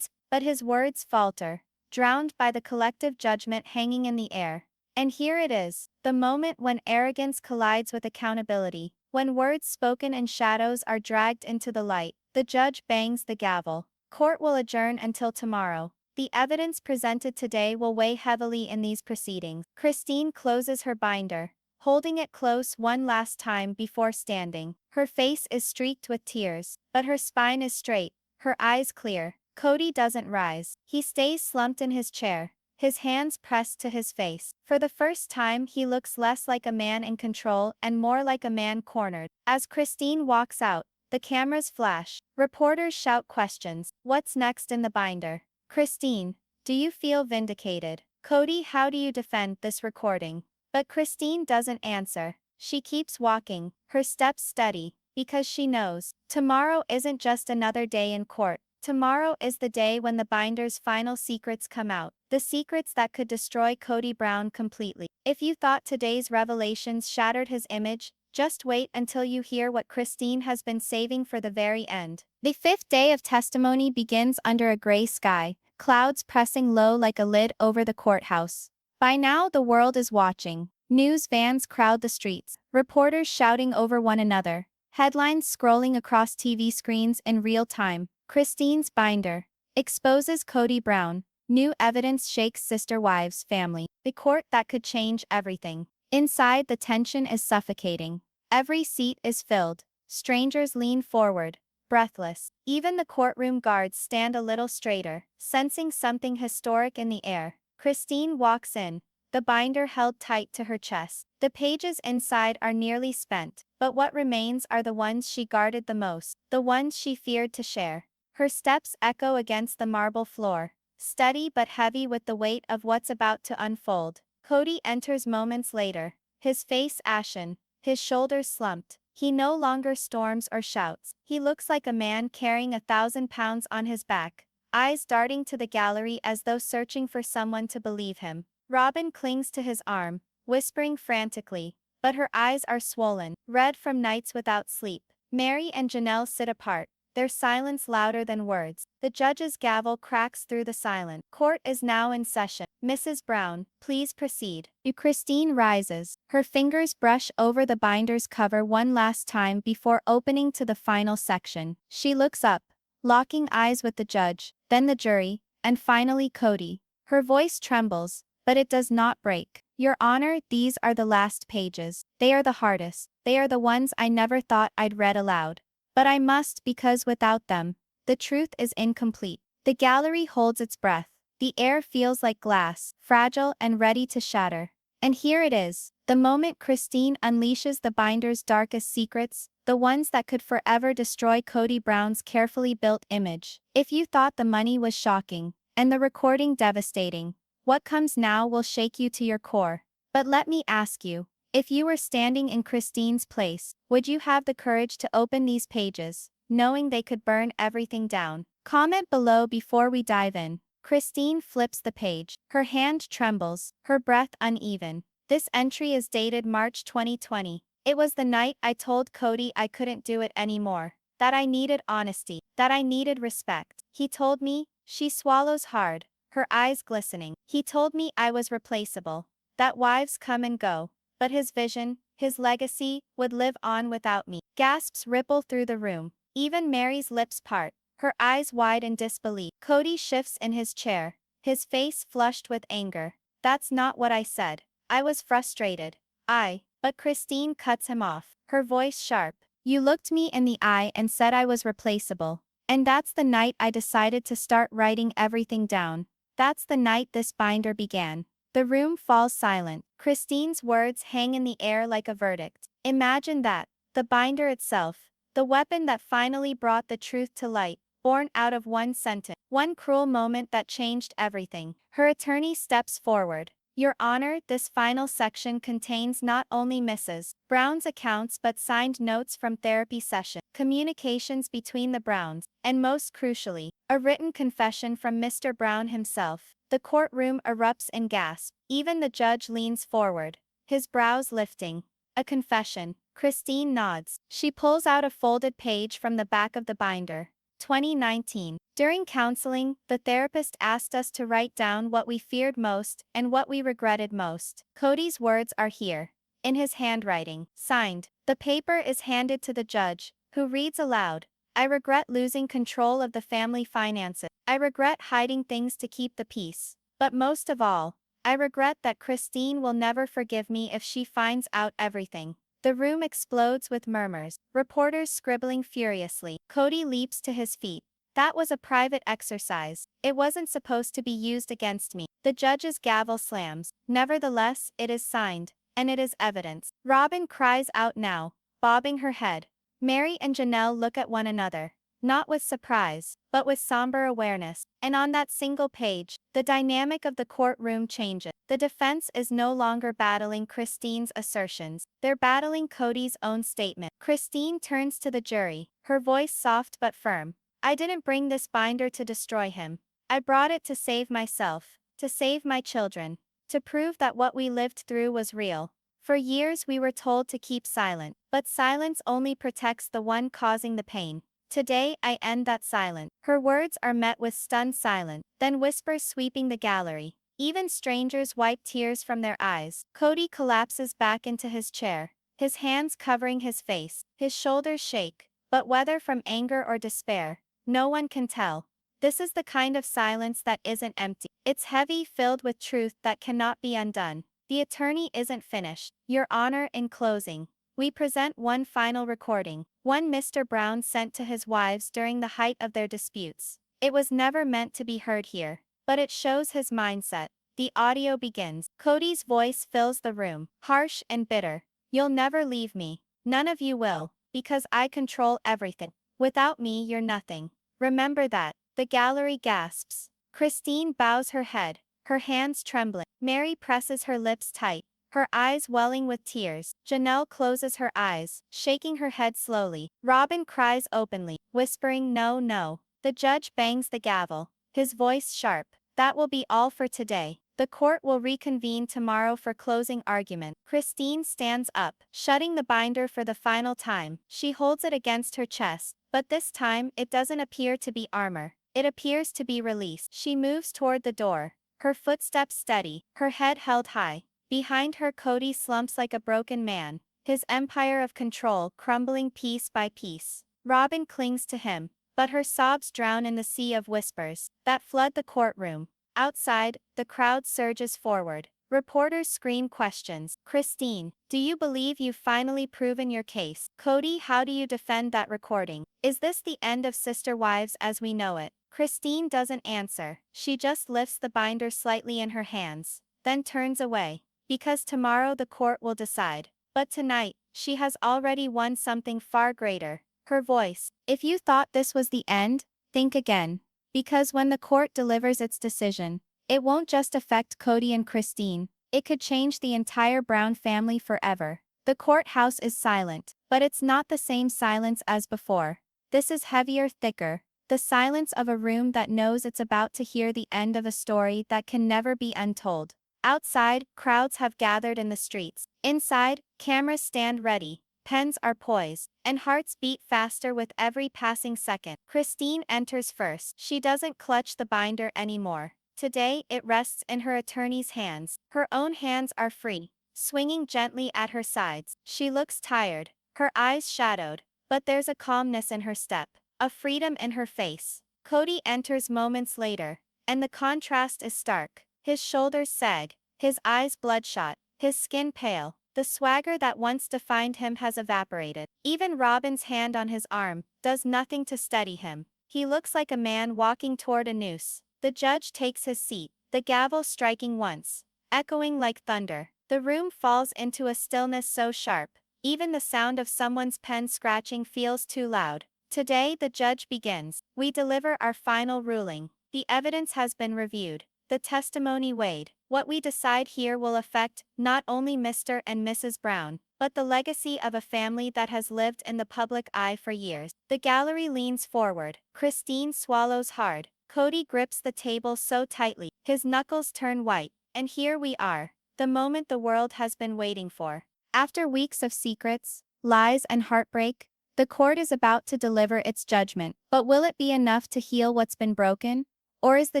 But his words falter, drowned by the collective judgment hanging in the air. And here it is, the moment when arrogance collides with accountability, when words spoken in shadows are dragged into the light. The judge bangs the gavel. Court will adjourn until tomorrow. The evidence presented today will weigh heavily in these proceedings. Christine closes her binder, holding it close one last time before standing. Her face is streaked with tears, but her spine is straight, her eyes clear. Kody doesn't rise. He stays slumped in his chair, his hands pressed to his face. For the first time, he looks less like a man in control and more like a man cornered. As Christine walks out, the cameras flash. Reporters shout questions. What's next in the binder? Christine, do you feel vindicated? Kody, how do you defend this recording? But Christine doesn't answer. She keeps walking, her steps steady, because she knows tomorrow isn't just another day in court. Tomorrow is the day when the binder's final secrets come out, the secrets that could destroy Kody Brown completely. If you thought today's revelations shattered his image, just wait until you hear what Christine has been saving for the very end. The fifth day of testimony begins under a gray sky, clouds pressing low like a lid over the courthouse. By now the world is watching. News vans crowd the streets, reporters shouting over one another, headlines scrolling across TV screens in real time. Christine's binder exposes Kody Brown. New evidence shakes sister wives' family. The court that could change everything. Inside, the tension is suffocating. Every seat is filled. Strangers lean forward, breathless. Even the courtroom guards stand a little straighter, sensing something historic in the air. Christine walks in, the binder held tight to her chest. The pages inside are nearly spent, but what remains are the ones she guarded the most, the ones she feared to share. Her steps echo against the marble floor, steady but heavy with the weight of what's about to unfold. Kody enters moments later, his face ashen, his shoulders slumped. He no longer storms or shouts. He looks like a man carrying 1,000 pounds on his back, eyes darting to the gallery as though searching for someone to believe him. Robin clings to his arm, whispering frantically, but her eyes are swollen, red from nights without sleep. Mary and Janelle sit apart, their silence louder than words. The judge's gavel cracks through the silence. Court is now in session. Mrs. Brown, please proceed. Christine rises. Her fingers brush over the binder's cover one last time before opening to the final section. She looks up, locking eyes with the judge, then the jury, and finally Kody. Her voice trembles, but it does not break. Your Honor, these are the last pages. They are the hardest. They are the ones I never thought I'd read aloud. But I must because without them, the truth is incomplete. The gallery holds its breath. The air feels like glass, fragile and ready to shatter. And here it is, the moment Christine unleashes the binder's darkest secrets, the ones that could forever destroy Kody Brown's carefully built image. If you thought the money was shocking, and the recording devastating, what comes now will shake you to your core. But let me ask you, if you were standing in Christine's place, would you have the courage to open these pages, knowing they could burn everything down? Comment below before we dive in. Christine flips the page. Her hand trembles, her breath uneven. This entry is dated March 2020. It was the night I told Kody I couldn't do it anymore, that I needed honesty, that I needed respect. He told me. She swallows hard, her eyes glistening. He told me I was replaceable, that wives come and go. But his vision, his legacy, would live on without me. Gasps ripple through the room. Even Mary's lips part, her eyes wide in disbelief. Kody shifts in his chair, his face flushed with anger. That's not what I said. I was frustrated. But Christine cuts him off, her voice sharp. You looked me in the eye and said I was replaceable. And that's the night I decided to start writing everything down. That's the night this binder began. The room falls silent. Christine's words hang in the air like a verdict. Imagine that. The binder itself. The weapon that finally brought the truth to light. Born out of one sentence. One cruel moment that changed everything. Her attorney steps forward. Your Honor, this final section contains not only Mrs. Brown's accounts but signed notes from therapy sessions, communications between the Browns, and most crucially, a written confession from Mr. Brown himself. The courtroom erupts in gasps. Even the judge leans forward, his brows lifting. A confession. Christine nods. She pulls out a folded page from the back of the binder. 2019. During counseling, the therapist asked us to write down what we feared most and what we regretted most. Kody's words are here. In his handwriting. Signed. The paper is handed to the judge, who reads aloud. I regret losing control of the family finances. I regret hiding things to keep the peace. But most of all, I regret that Christine will never forgive me if she finds out everything. The room explodes with murmurs, reporters scribbling furiously. Kody leaps to his feet. That was a private exercise. It wasn't supposed to be used against me. The judge's gavel slams. Nevertheless, it is signed, and it is evidence. Robin cries out now, bobbing her head. Mary and Janelle look at one another, not with surprise, but with somber awareness. And on that single page, the dynamic of the courtroom changes. The defense is no longer battling Christine's assertions, they're battling Kody's own statement. Christine turns to the jury, her voice soft but firm. I didn't bring this binder to destroy him. I brought it to save myself, to save my children, to prove that what we lived through was real. For years we were told to keep silent, but silence only protects the one causing the pain. Today I end that silence. Her words are met with stunned silence, then whispers sweeping the gallery. Even strangers wipe tears from their eyes. Kody collapses back into his chair, his hands covering his face. His shoulders shake, but whether from anger or despair, no one can tell. This is the kind of silence that isn't empty. It's heavy, filled with truth that cannot be undone. The attorney isn't finished. Your Honor, in closing, we present one final recording, one Mr. Brown sent to his wives during the height of their disputes. It was never meant to be heard here, but it shows his mindset. The audio begins. Kody's voice fills the room, harsh and bitter. You'll never leave me. None of you will, because I control everything. Without me, you're nothing. Remember that. The gallery gasps. Christine bows her head, her hands trembling. Mary presses her lips tight, her eyes welling with tears. Janelle closes her eyes, shaking her head slowly. Robin cries openly, whispering no, no. The judge bangs the gavel, his voice sharp. That will be all for today. The court will reconvene tomorrow for closing argument. Christine stands up, shutting the binder for the final time. She holds it against her chest, but this time it doesn't appear to be armor. It appears to be release. She moves toward the door, her footsteps steady, her head held high. Behind her, Kody slumps like a broken man, his empire of control crumbling piece by piece. Robin clings to him, but her sobs drown in the sea of whispers that flood the courtroom. Outside, the crowd surges forward. Reporters scream questions. Christine, do you believe you've finally proven your case? Kody, how do you defend that recording? Is this the end of Sister Wives as we know it? Christine doesn't answer. She just lifts the binder slightly in her hands, then turns away. Because tomorrow the court will decide. But tonight, she has already won something far greater. Her voice. If you thought this was the end, think again. Because when the court delivers its decision, it won't just affect Kody and Christine, it could change the entire Brown family forever. The courthouse is silent, but it's not the same silence as before. This is heavier, thicker. The silence of a room that knows it's about to hear the end of a story that can never be untold. Outside, crowds have gathered in the streets. Inside, cameras stand ready, pens are poised, and hearts beat faster with every passing second. Christine enters first. She doesn't clutch the binder anymore. Today, it rests in her attorney's hands. Her own hands are free, swinging gently at her sides. She looks tired, her eyes shadowed, but there's a calmness in her step, a freedom in her face. Kody enters moments later, and the contrast is stark. His shoulders sag, his eyes bloodshot, his skin pale. The swagger that once defined him has evaporated. Even Robin's hand on his arm does nothing to steady him. He looks like a man walking toward a noose. The judge takes his seat, the gavel striking once, echoing like thunder. The room falls into a stillness so sharp, even the sound of someone's pen scratching feels too loud. Today the judge begins. We deliver our final ruling. The evidence has been reviewed, the testimony weighed. What we decide here will affect not only Mr. and Mrs. Brown, but the legacy of a family that has lived in the public eye for years. The gallery leans forward. Christine swallows hard. Kody grips the table so tightly, his knuckles turn white. And here we are, the moment the world has been waiting for. After weeks of secrets, lies, and heartbreak, the court is about to deliver its judgment. But will it be enough to heal what's been broken? Or is the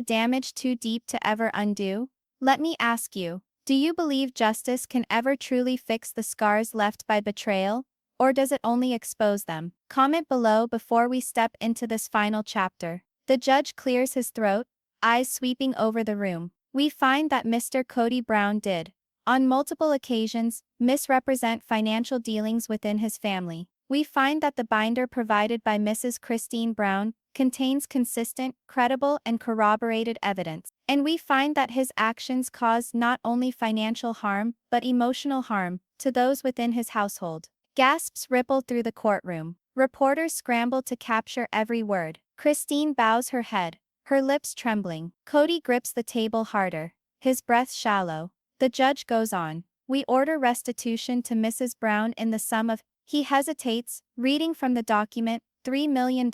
damage too deep to ever undo? Let me ask you, do you believe justice can ever truly fix the scars left by betrayal? Or does it only expose them? Comment below before we step into this final chapter. The judge clears his throat, eyes sweeping over the room. We find that Mr. Kody Brown did, on multiple occasions, misrepresent financial dealings within his family. We find that the binder provided by Mrs. Christine Brown contains consistent, credible, and corroborated evidence. And we find that his actions caused not only financial harm but emotional harm to those within his household. Gasps ripple through the courtroom. Reporters scramble to capture every word. Christine bows her head, her lips trembling. Kody grips the table harder, his breath shallow. The judge goes on. We order restitution to Mrs. Brown in the sum of, he hesitates, reading from the document, $3 million.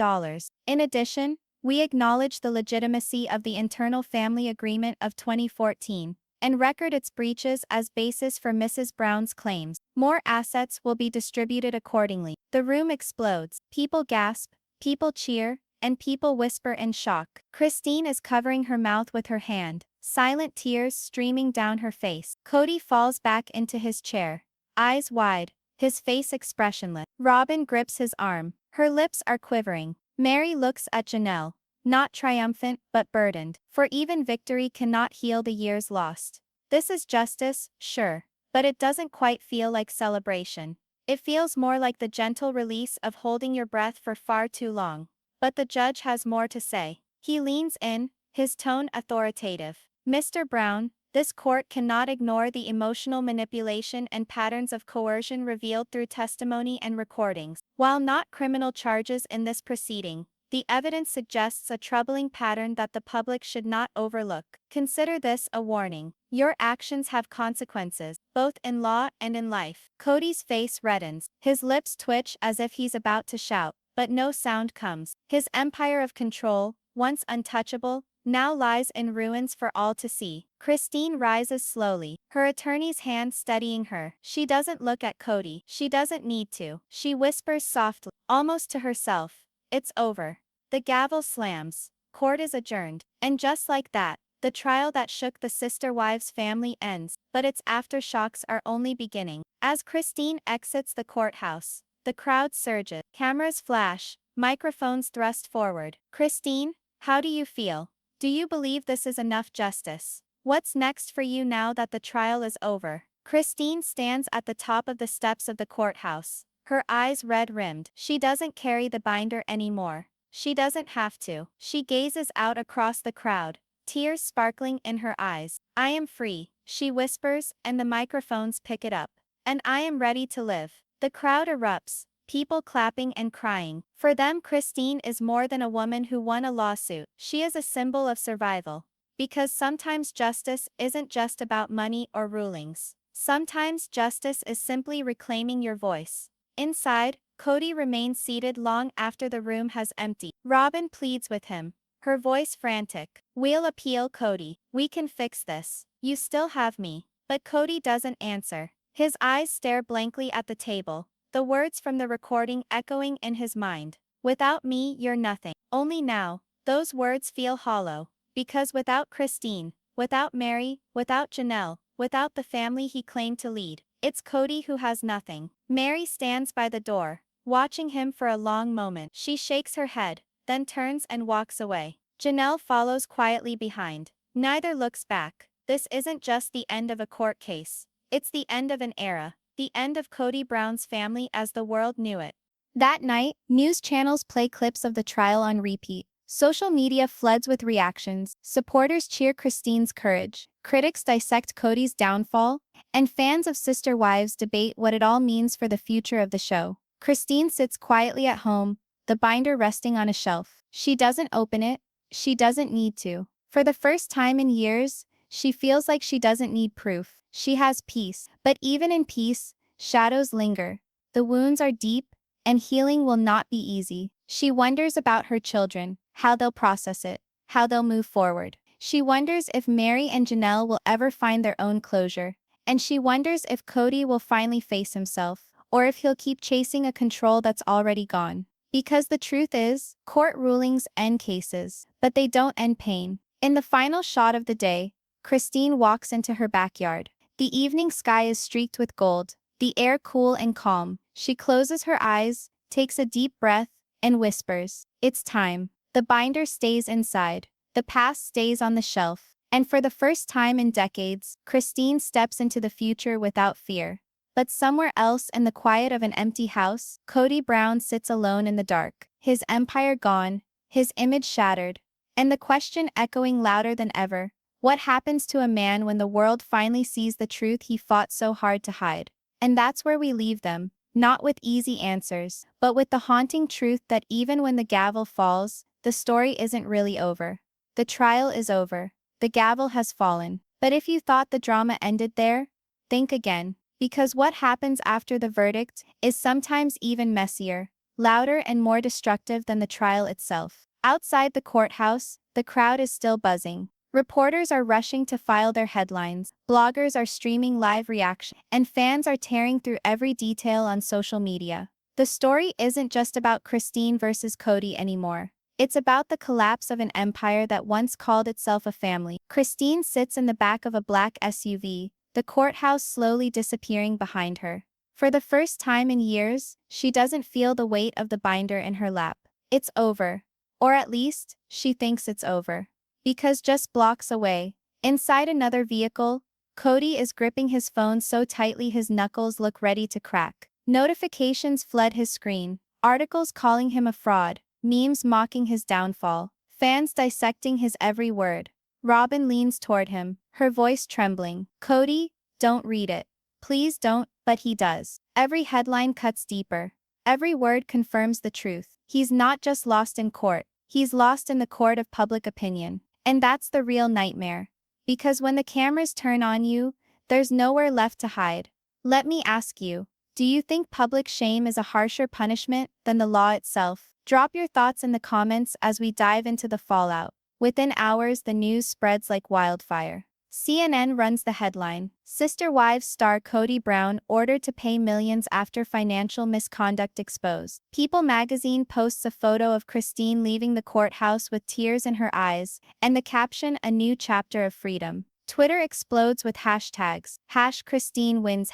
In addition, we acknowledge the legitimacy of the internal family agreement of 2014 and record its breaches as basis for Mrs. Brown's claims. More assets will be distributed accordingly. The room explodes. People gasp, people cheer, and people whisper in shock. Christine is covering her mouth with her hand, silent tears streaming down her face. Kody falls back into his chair, eyes wide, his face expressionless. Robin grips his arm. Her lips are quivering. Mary looks at Janelle, not triumphant but burdened, for even victory cannot heal the years lost. This is justice, sure, but it doesn't quite feel like celebration. It feels more like the gentle release of holding your breath for far too long. But the judge has more to say. He leans in, his tone authoritative. Mr. Brown, this court cannot ignore the emotional manipulation and patterns of coercion revealed through testimony and recordings. While not criminal charges in this proceeding, the evidence suggests a troubling pattern that the public should not overlook. Consider this a warning. Your actions have consequences, both in law and in life. Kody's face reddens. His lips twitch as if he's about to shout, but no sound comes. His empire of control, once untouchable, now lies in ruins for all to see. Christine rises slowly, her attorney's hand steadying her. She doesn't look at Kody. She doesn't need to. She whispers softly, almost to herself, "It's over." The gavel slams. Court is adjourned. And just like that, the trial that shook the sister wives' family ends, but its aftershocks are only beginning. As Christine exits the courthouse, the crowd surges. Cameras flash, microphones thrust forward. Christine, how do you feel? Do you believe this is enough justice? What's next for you now that the trial is over? Christine stands at the top of the steps of the courthouse, her eyes red-rimmed. She doesn't carry the binder anymore. She doesn't have to. She gazes out across the crowd, tears sparkling in her eyes. "I am free," she whispers, and the microphones pick it up. "And I am ready to live." The crowd erupts, people clapping and crying. For them, Christine is more than a woman who won a lawsuit. She is a symbol of survival. Because sometimes justice isn't just about money or rulings. Sometimes justice is simply reclaiming your voice. Inside, Kody remains seated long after the room has emptied. Robin pleads with him, her voice frantic. "We'll appeal, Kody. We can fix this. You still have me." But Kody doesn't answer. His eyes stare blankly at the table, the words from the recording echoing in his mind. "Without me, you're nothing." Only now, those words feel hollow. Because without Christine, without Mary, without Janelle, without the family he claimed to lead, it's Kody who has nothing. Mary stands by the door, watching him for a long moment. She shakes her head, then turns and walks away. Janelle follows quietly behind. Neither looks back. This isn't just the end of a court case. It's the end of an era. The end of Kody Brown's family as the world knew it. That night, news channels play clips of the trial on repeat. Social media floods with reactions. Supporters cheer Christine's courage. Critics dissect Kody's downfall. And fans of Sister Wives debate what it all means for the future of the show. Christine sits quietly at home, the binder resting on a shelf. She doesn't open it. She doesn't need to. For the first time in years, she feels like she doesn't need proof. She has peace. But even in peace, shadows linger. The wounds are deep, and healing will not be easy. She wonders about her children, how they'll process it, how they'll move forward. She wonders if Mary and Janelle will ever find their own closure. and she wonders if Kody will finally face himself, or if he'll keep chasing a control that's already gone. Because the truth is, court rulings end cases, but they don't end pain. In the final shot of the day, Christine walks into her backyard. The evening sky is streaked with gold, the air cool and calm. She closes her eyes, takes a deep breath, and whispers, "It's time." The binder stays inside. The past stays on the shelf. And for the first time in decades, Christine steps into the future without fear. But somewhere else in the quiet of an empty house, Kody Brown sits alone in the dark, his empire gone, his image shattered, and the question echoing louder than ever: what happens to a man when the world finally sees the truth he fought so hard to hide? And that's where we leave them, not with easy answers, but with the haunting truth that even when the gavel falls, the story isn't really over. The trial is over. The gavel has fallen. But if you thought the drama ended there, think again. Because what happens after the verdict is sometimes even messier, louder and more destructive than the trial itself. Outside the courthouse, the crowd is still buzzing. Reporters are rushing to file their headlines, bloggers are streaming live reaction, and fans are tearing through every detail on social media. The story isn't just about Christine versus Kody anymore. It's about the collapse of an empire that once called itself a family. Christine sits in the back of a black SUV, the courthouse slowly disappearing behind her. For the first time in years, she doesn't feel the weight of the binder in her lap. It's over. Or at least, she thinks it's over. Because just blocks away, inside another vehicle, Kody is gripping his phone so tightly his knuckles look ready to crack. Notifications flood his screen, articles calling him a fraud, memes mocking his downfall, fans dissecting his every word. Robin leans toward him, her voice trembling. "Kody, don't read it. Please don't," but he does. Every headline cuts deeper. Every word confirms the truth. He's not just lost in court, he's lost in the court of public opinion. And that's the real nightmare. Because when the cameras turn on you, there's nowhere left to hide. Let me ask you, do you think public shame is a harsher punishment than the law itself? Drop your thoughts in the comments as we dive into the fallout. Within hours, the news spreads like wildfire. CNN runs the headline: Sister Wives star Kody Brown ordered to pay millions after financial misconduct exposed. People magazine posts a photo of Christine leaving the courthouse with tears in her eyes, and the caption, "A new chapter of freedom." Twitter explodes with hashtags, #Christine wins,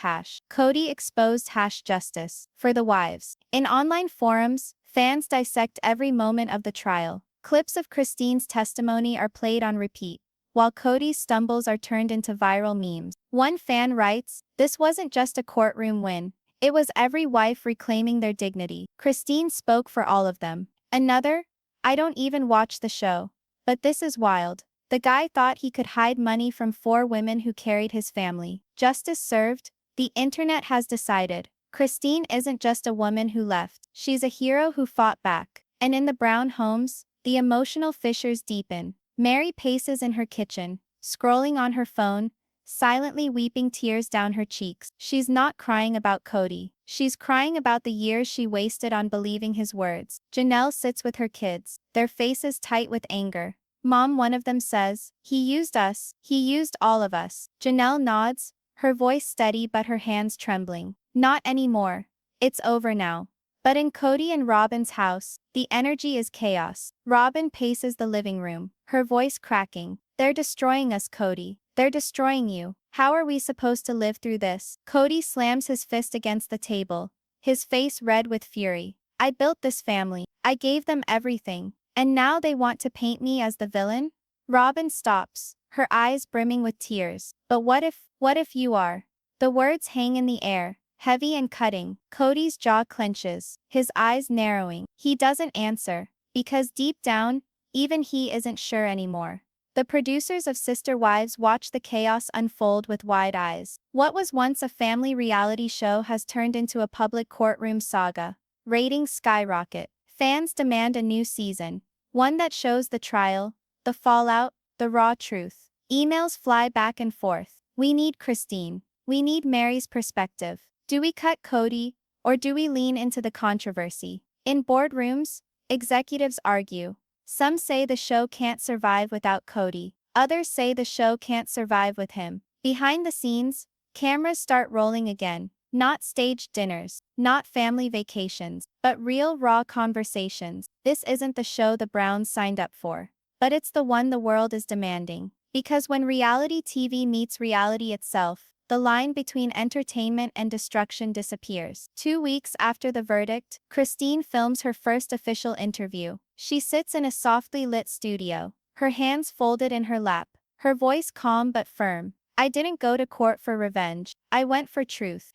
#Kody exposed, #justice for the wives. In online forums, fans dissect every moment of the trial. Clips of Christine's testimony are played on repeat, while Kody's stumbles are turned into viral memes. One fan writes, "This wasn't just a courtroom win. It was every wife reclaiming their dignity. Christine spoke for all of them." Another, "I don't even watch the show, but this is wild. The guy thought he could hide money from 4 women who carried his family. Justice served. The internet has decided. Christine isn't just a woman who left. She's a hero who fought back." And in the Brown homes, the emotional fissures deepen. Mary paces in her kitchen, scrolling on her phone, silently weeping tears down her cheeks. She's not crying about Kody. She's crying about the years she wasted on believing his words. Janelle sits with her kids, their faces tight with anger. "Mom," one of them says, "he used us. He used all of us." Janelle nods, her voice steady but her hands trembling. "Not anymore. It's over now." But in Kody and Robin's house, the energy is chaos. Robin paces the living room, her voice cracking. "They're destroying us, Kody. They're destroying you. How are we supposed to live through this?" Kody slams his fist against the table, his face red with fury. "I built this family. I gave them everything. And now they want to paint me as the villain?" Robin stops, her eyes brimming with tears. "But what if you are?" The words hang in the air, heavy and cutting. Kody's jaw clenches, his eyes narrowing. He doesn't answer, because deep down, even he isn't sure anymore. The producers of Sister Wives watch the chaos unfold with wide eyes. What was once a family reality show has turned into a public courtroom saga. Ratings skyrocket. Fans demand a new season, one that shows the trial, the fallout, the raw truth. Emails fly back and forth. "We need Christine. We need Mary's perspective. Do we cut Kody, or do we lean into the controversy?" In boardrooms, executives argue. Some say the show can't survive without Kody. Others say the show can't survive with him. Behind the scenes, Cameras start rolling again. Not staged dinners, not family vacations, but real raw conversations. This isn't the show the Browns signed up for. But it's the one the world is demanding. Because when reality TV meets reality itself, the line between entertainment and destruction disappears. 2 weeks after the verdict, Christine films her first official interview. She sits in a softly lit studio, her hands folded in her lap, her voice calm but firm. I didn't go to court for revenge. I went for truth.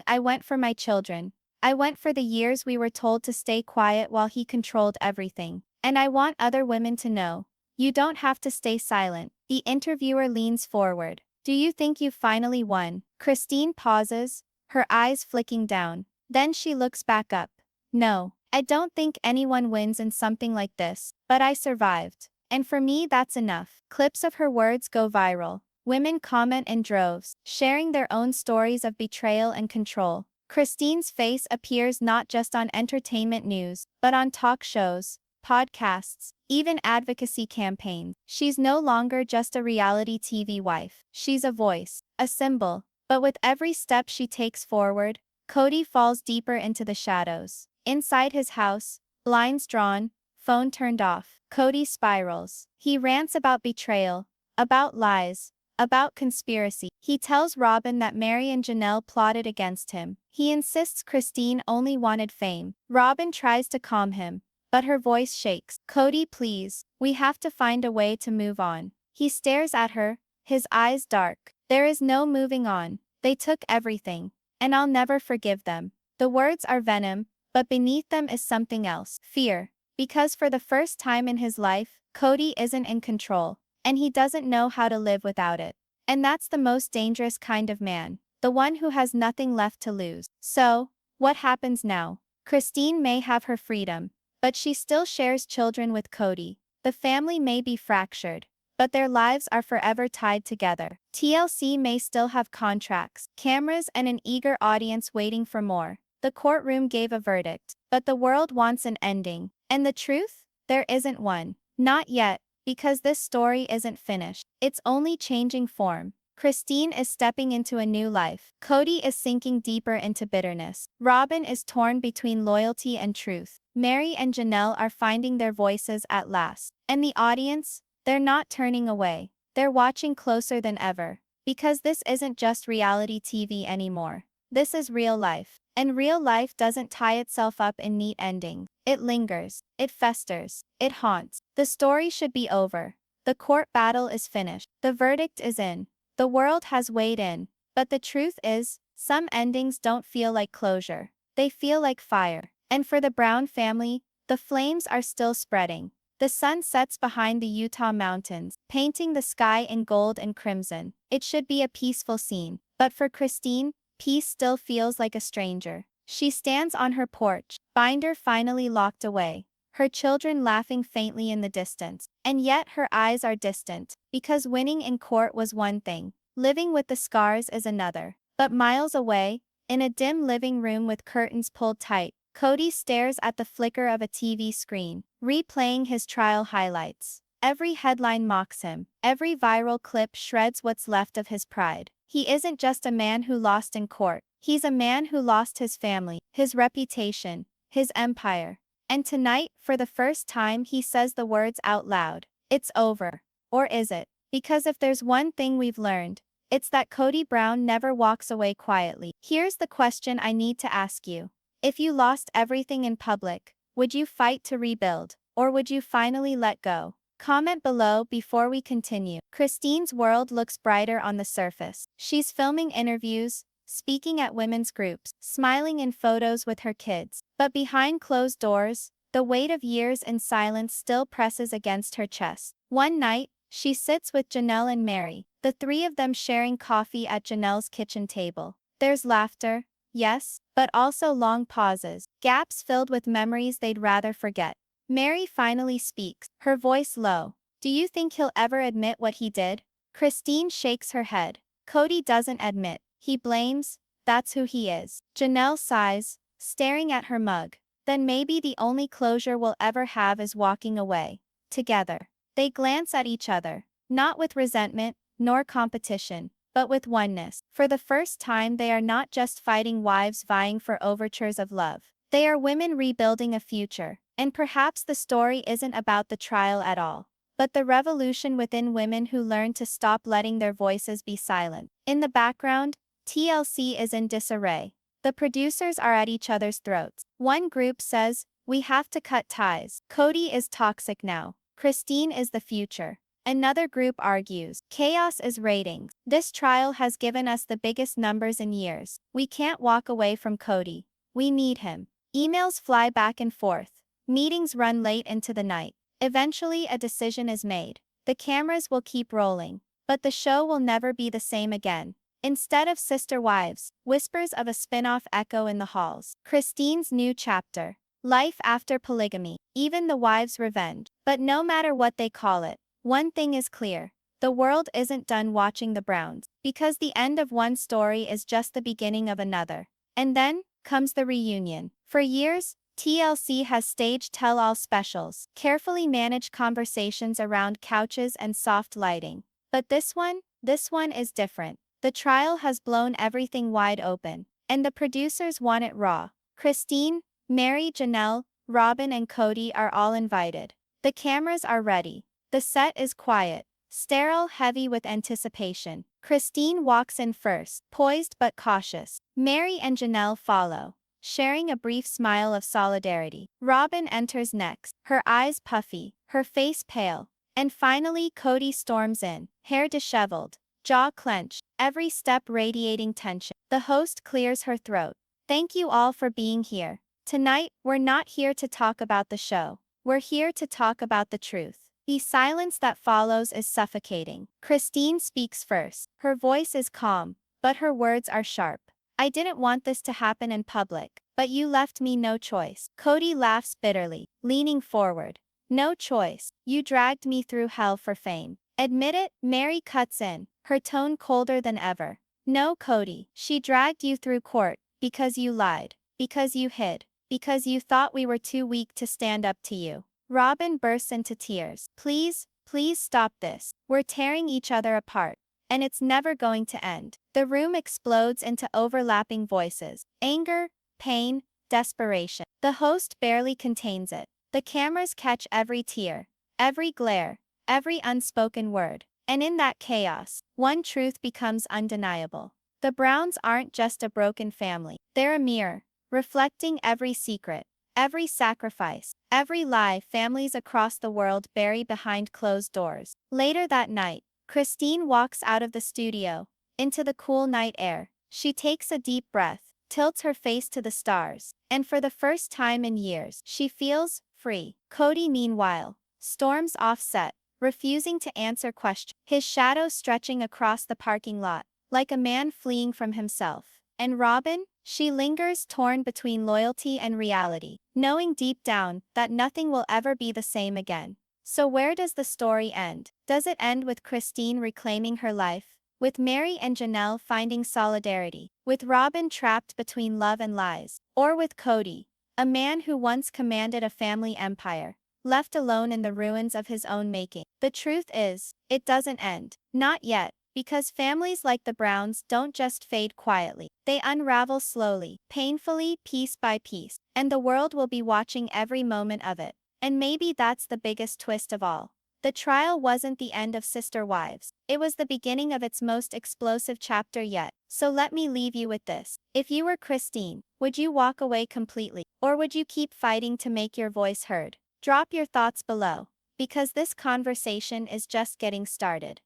I went for my children. I went for the years we were told to stay quiet while he controlled everything. And I want other women to know. You don't have to stay silent. The interviewer leans forward. Do you think you finally won? Christine pauses, her eyes flicking down. Then she looks back up. No, I don't think anyone wins in something like this, but I survived. And for me, that's enough. Clips of her words go viral. Women comment in droves, sharing their own stories of betrayal and control. Christine's face appears not just on entertainment news, but on talk shows, podcasts, even advocacy campaigns. She's no longer just a reality TV wife. She's a voice, a symbol. But with every step she takes forward, Kody falls deeper into the shadows. Inside his house, blinds drawn, phone turned off, Kody spirals. He rants about betrayal, about lies, about conspiracy. He tells Robin that Mary and Janelle plotted against him. He insists Christine only wanted fame. Robin tries to calm him, but her voice shakes. Kody, please, we have to find a way to move on. He stares at her, his eyes dark. There is no moving on. They took everything, and I'll never forgive them. The words are venom, but beneath them is something else. Fear. Because for the first time in his life, Kody isn't in control. And he doesn't know how to live without it. And that's the most dangerous kind of man, the one who has nothing left to lose. So, what happens now? Christine may have her freedom, but she still shares children with Kody. The family may be fractured, but their lives are forever tied together. TLC may still have contracts, cameras, and an eager audience waiting for more. The courtroom gave a verdict, but the world wants an ending. And the truth? There isn't one. Not yet. Because this story isn't finished. It's only changing form. Christine is stepping into a new life. Kody is sinking deeper into bitterness. Robin is torn between loyalty and truth. Mary and Janelle are finding their voices at last. And the audience? They're not turning away. They're watching closer than ever. Because this isn't just reality TV anymore. This is real life. And real life doesn't tie itself up in neat endings. It lingers, it festers, it haunts. The story should be over. The court battle is finished. The verdict is in. The world has weighed in. But the truth is, some endings don't feel like closure. They feel like fire. And for the Brown family, the flames are still spreading. The sun sets behind the Utah mountains, painting the sky in gold and crimson. It should be a peaceful scene. But for Christine, peace still feels like a stranger. She stands on her porch, binder finally locked away, her children laughing faintly in the distance. And yet her eyes are distant, because winning in court was one thing, living with the scars is another. But miles away, in a dim living room with curtains pulled tight, Kody stares at the flicker of a TV screen, replaying his trial highlights. Every headline mocks him, every viral clip shreds what's left of his pride. He isn't just a man who lost in court. He's a man who lost his family, his reputation, his empire. And tonight, for the first time, he says the words out loud. It's over. Or is it? Because if there's one thing we've learned, it's that Kody Brown never walks away quietly. Here's the question I need to ask you. If you lost everything in public, would you fight to rebuild? Or would you finally let go? Comment below before we continue. Christine's world looks brighter on the surface. She's filming interviews, speaking at women's groups, smiling in photos with her kids. But behind closed doors, the weight of years in silence still presses against her chest. One night, she sits with Janelle and Mary, the three of them sharing coffee at Janelle's kitchen table. There's laughter, yes, but also long pauses, gaps filled with memories they'd rather forget. Mary finally speaks, her voice low. Do you think he'll ever admit what he did? Christine shakes her head. Kody doesn't admit. He blames. That's who he is. Janelle sighs, staring at her mug. Then maybe the only closure we'll ever have is walking away. Together. They glance at each other, not with resentment, nor competition, but with oneness. For the first time, they are not just fighting wives vying for overtures of love. They are women rebuilding a future. And perhaps the story isn't about the trial at all, but the revolution within women who learn to stop letting their voices be silent. In the background, TLC is in disarray. The producers are at each other's throats. One group says, "We have to cut ties. Kody is toxic now. Christine is the future." Another group argues, "Chaos is ratings. This trial has given us the biggest numbers in years. We can't walk away from Kody. We need him." Emails fly back and forth. Meetings run late into the night. Eventually, a decision is made. The cameras will keep rolling, but the show will never be the same again. Instead of Sister Wives, whispers of a spin-off echo in the halls. Christine's new chapter. Life after polygamy. Even the wives' revenge. But no matter what they call it, one thing is clear. The world isn't done watching the Browns, because the end of one story is just the beginning of another. And then comes the reunion. For years, TLC has staged tell-all specials, carefully managed conversations around couches and soft lighting. But this one is different. The trial has blown everything wide open, and the producers want it raw. Christine, Mary, Janelle, Robin and Kody are all invited. The cameras are ready. The set is quiet, sterile, heavy with anticipation. Christine walks in first, poised but cautious. Mary and Janelle follow, sharing a brief smile of solidarity. Robin enters next, her eyes puffy, her face pale. And finally Kody storms in, hair disheveled, jaw clenched, every step radiating tension. The host clears her throat. "Thank you all for being here. Tonight, we're not here to talk about the show. We're here to talk about the truth." The silence that follows is suffocating. Christine speaks first. Her voice is calm, but her words are sharp. "I didn't want this to happen in public, but you left me no choice." Kody laughs bitterly, leaning forward. "No choice. You dragged me through hell for fame. Admit it." Mary cuts in, her tone colder than ever. "No, Kody. She dragged you through court because you lied, because you hid, because you thought we were too weak to stand up to you." Robin bursts into tears. "Please, please stop this. We're tearing each other apart, and it's never going to end." The room explodes into overlapping voices. Anger, pain, desperation. The host barely contains it. The cameras catch every tear, every glare, every unspoken word. And in that chaos, one truth becomes undeniable. The Browns aren't just a broken family. They're a mirror, reflecting every secret, every sacrifice, every lie families across the world bury behind closed doors. Later that night, Christine walks out of the studio, into the cool night air. She takes a deep breath, tilts her face to the stars, and for the first time in years, she feels free. Kody, meanwhile, storms off set, refusing to answer questions, his shadow stretching across the parking lot, like a man fleeing from himself. And Robin? She lingers, torn between loyalty and reality, knowing deep down that nothing will ever be the same again. So where does the story end? Does it end with Christine reclaiming her life? With Mary and Janelle finding solidarity? With Robin trapped between love and lies? Or with Kody, a man who once commanded a family empire, left alone in the ruins of his own making? The truth is, it doesn't end. Not yet. Because families like the Browns don't just fade quietly. They unravel slowly, painfully, piece by piece. And the world will be watching every moment of it. And maybe that's the biggest twist of all. The trial wasn't the end of Sister Wives. It was the beginning of its most explosive chapter yet. So let me leave you with this. If you were Christine, would you walk away completely? Or would you keep fighting to make your voice heard? Drop your thoughts below. Because this conversation is just getting started.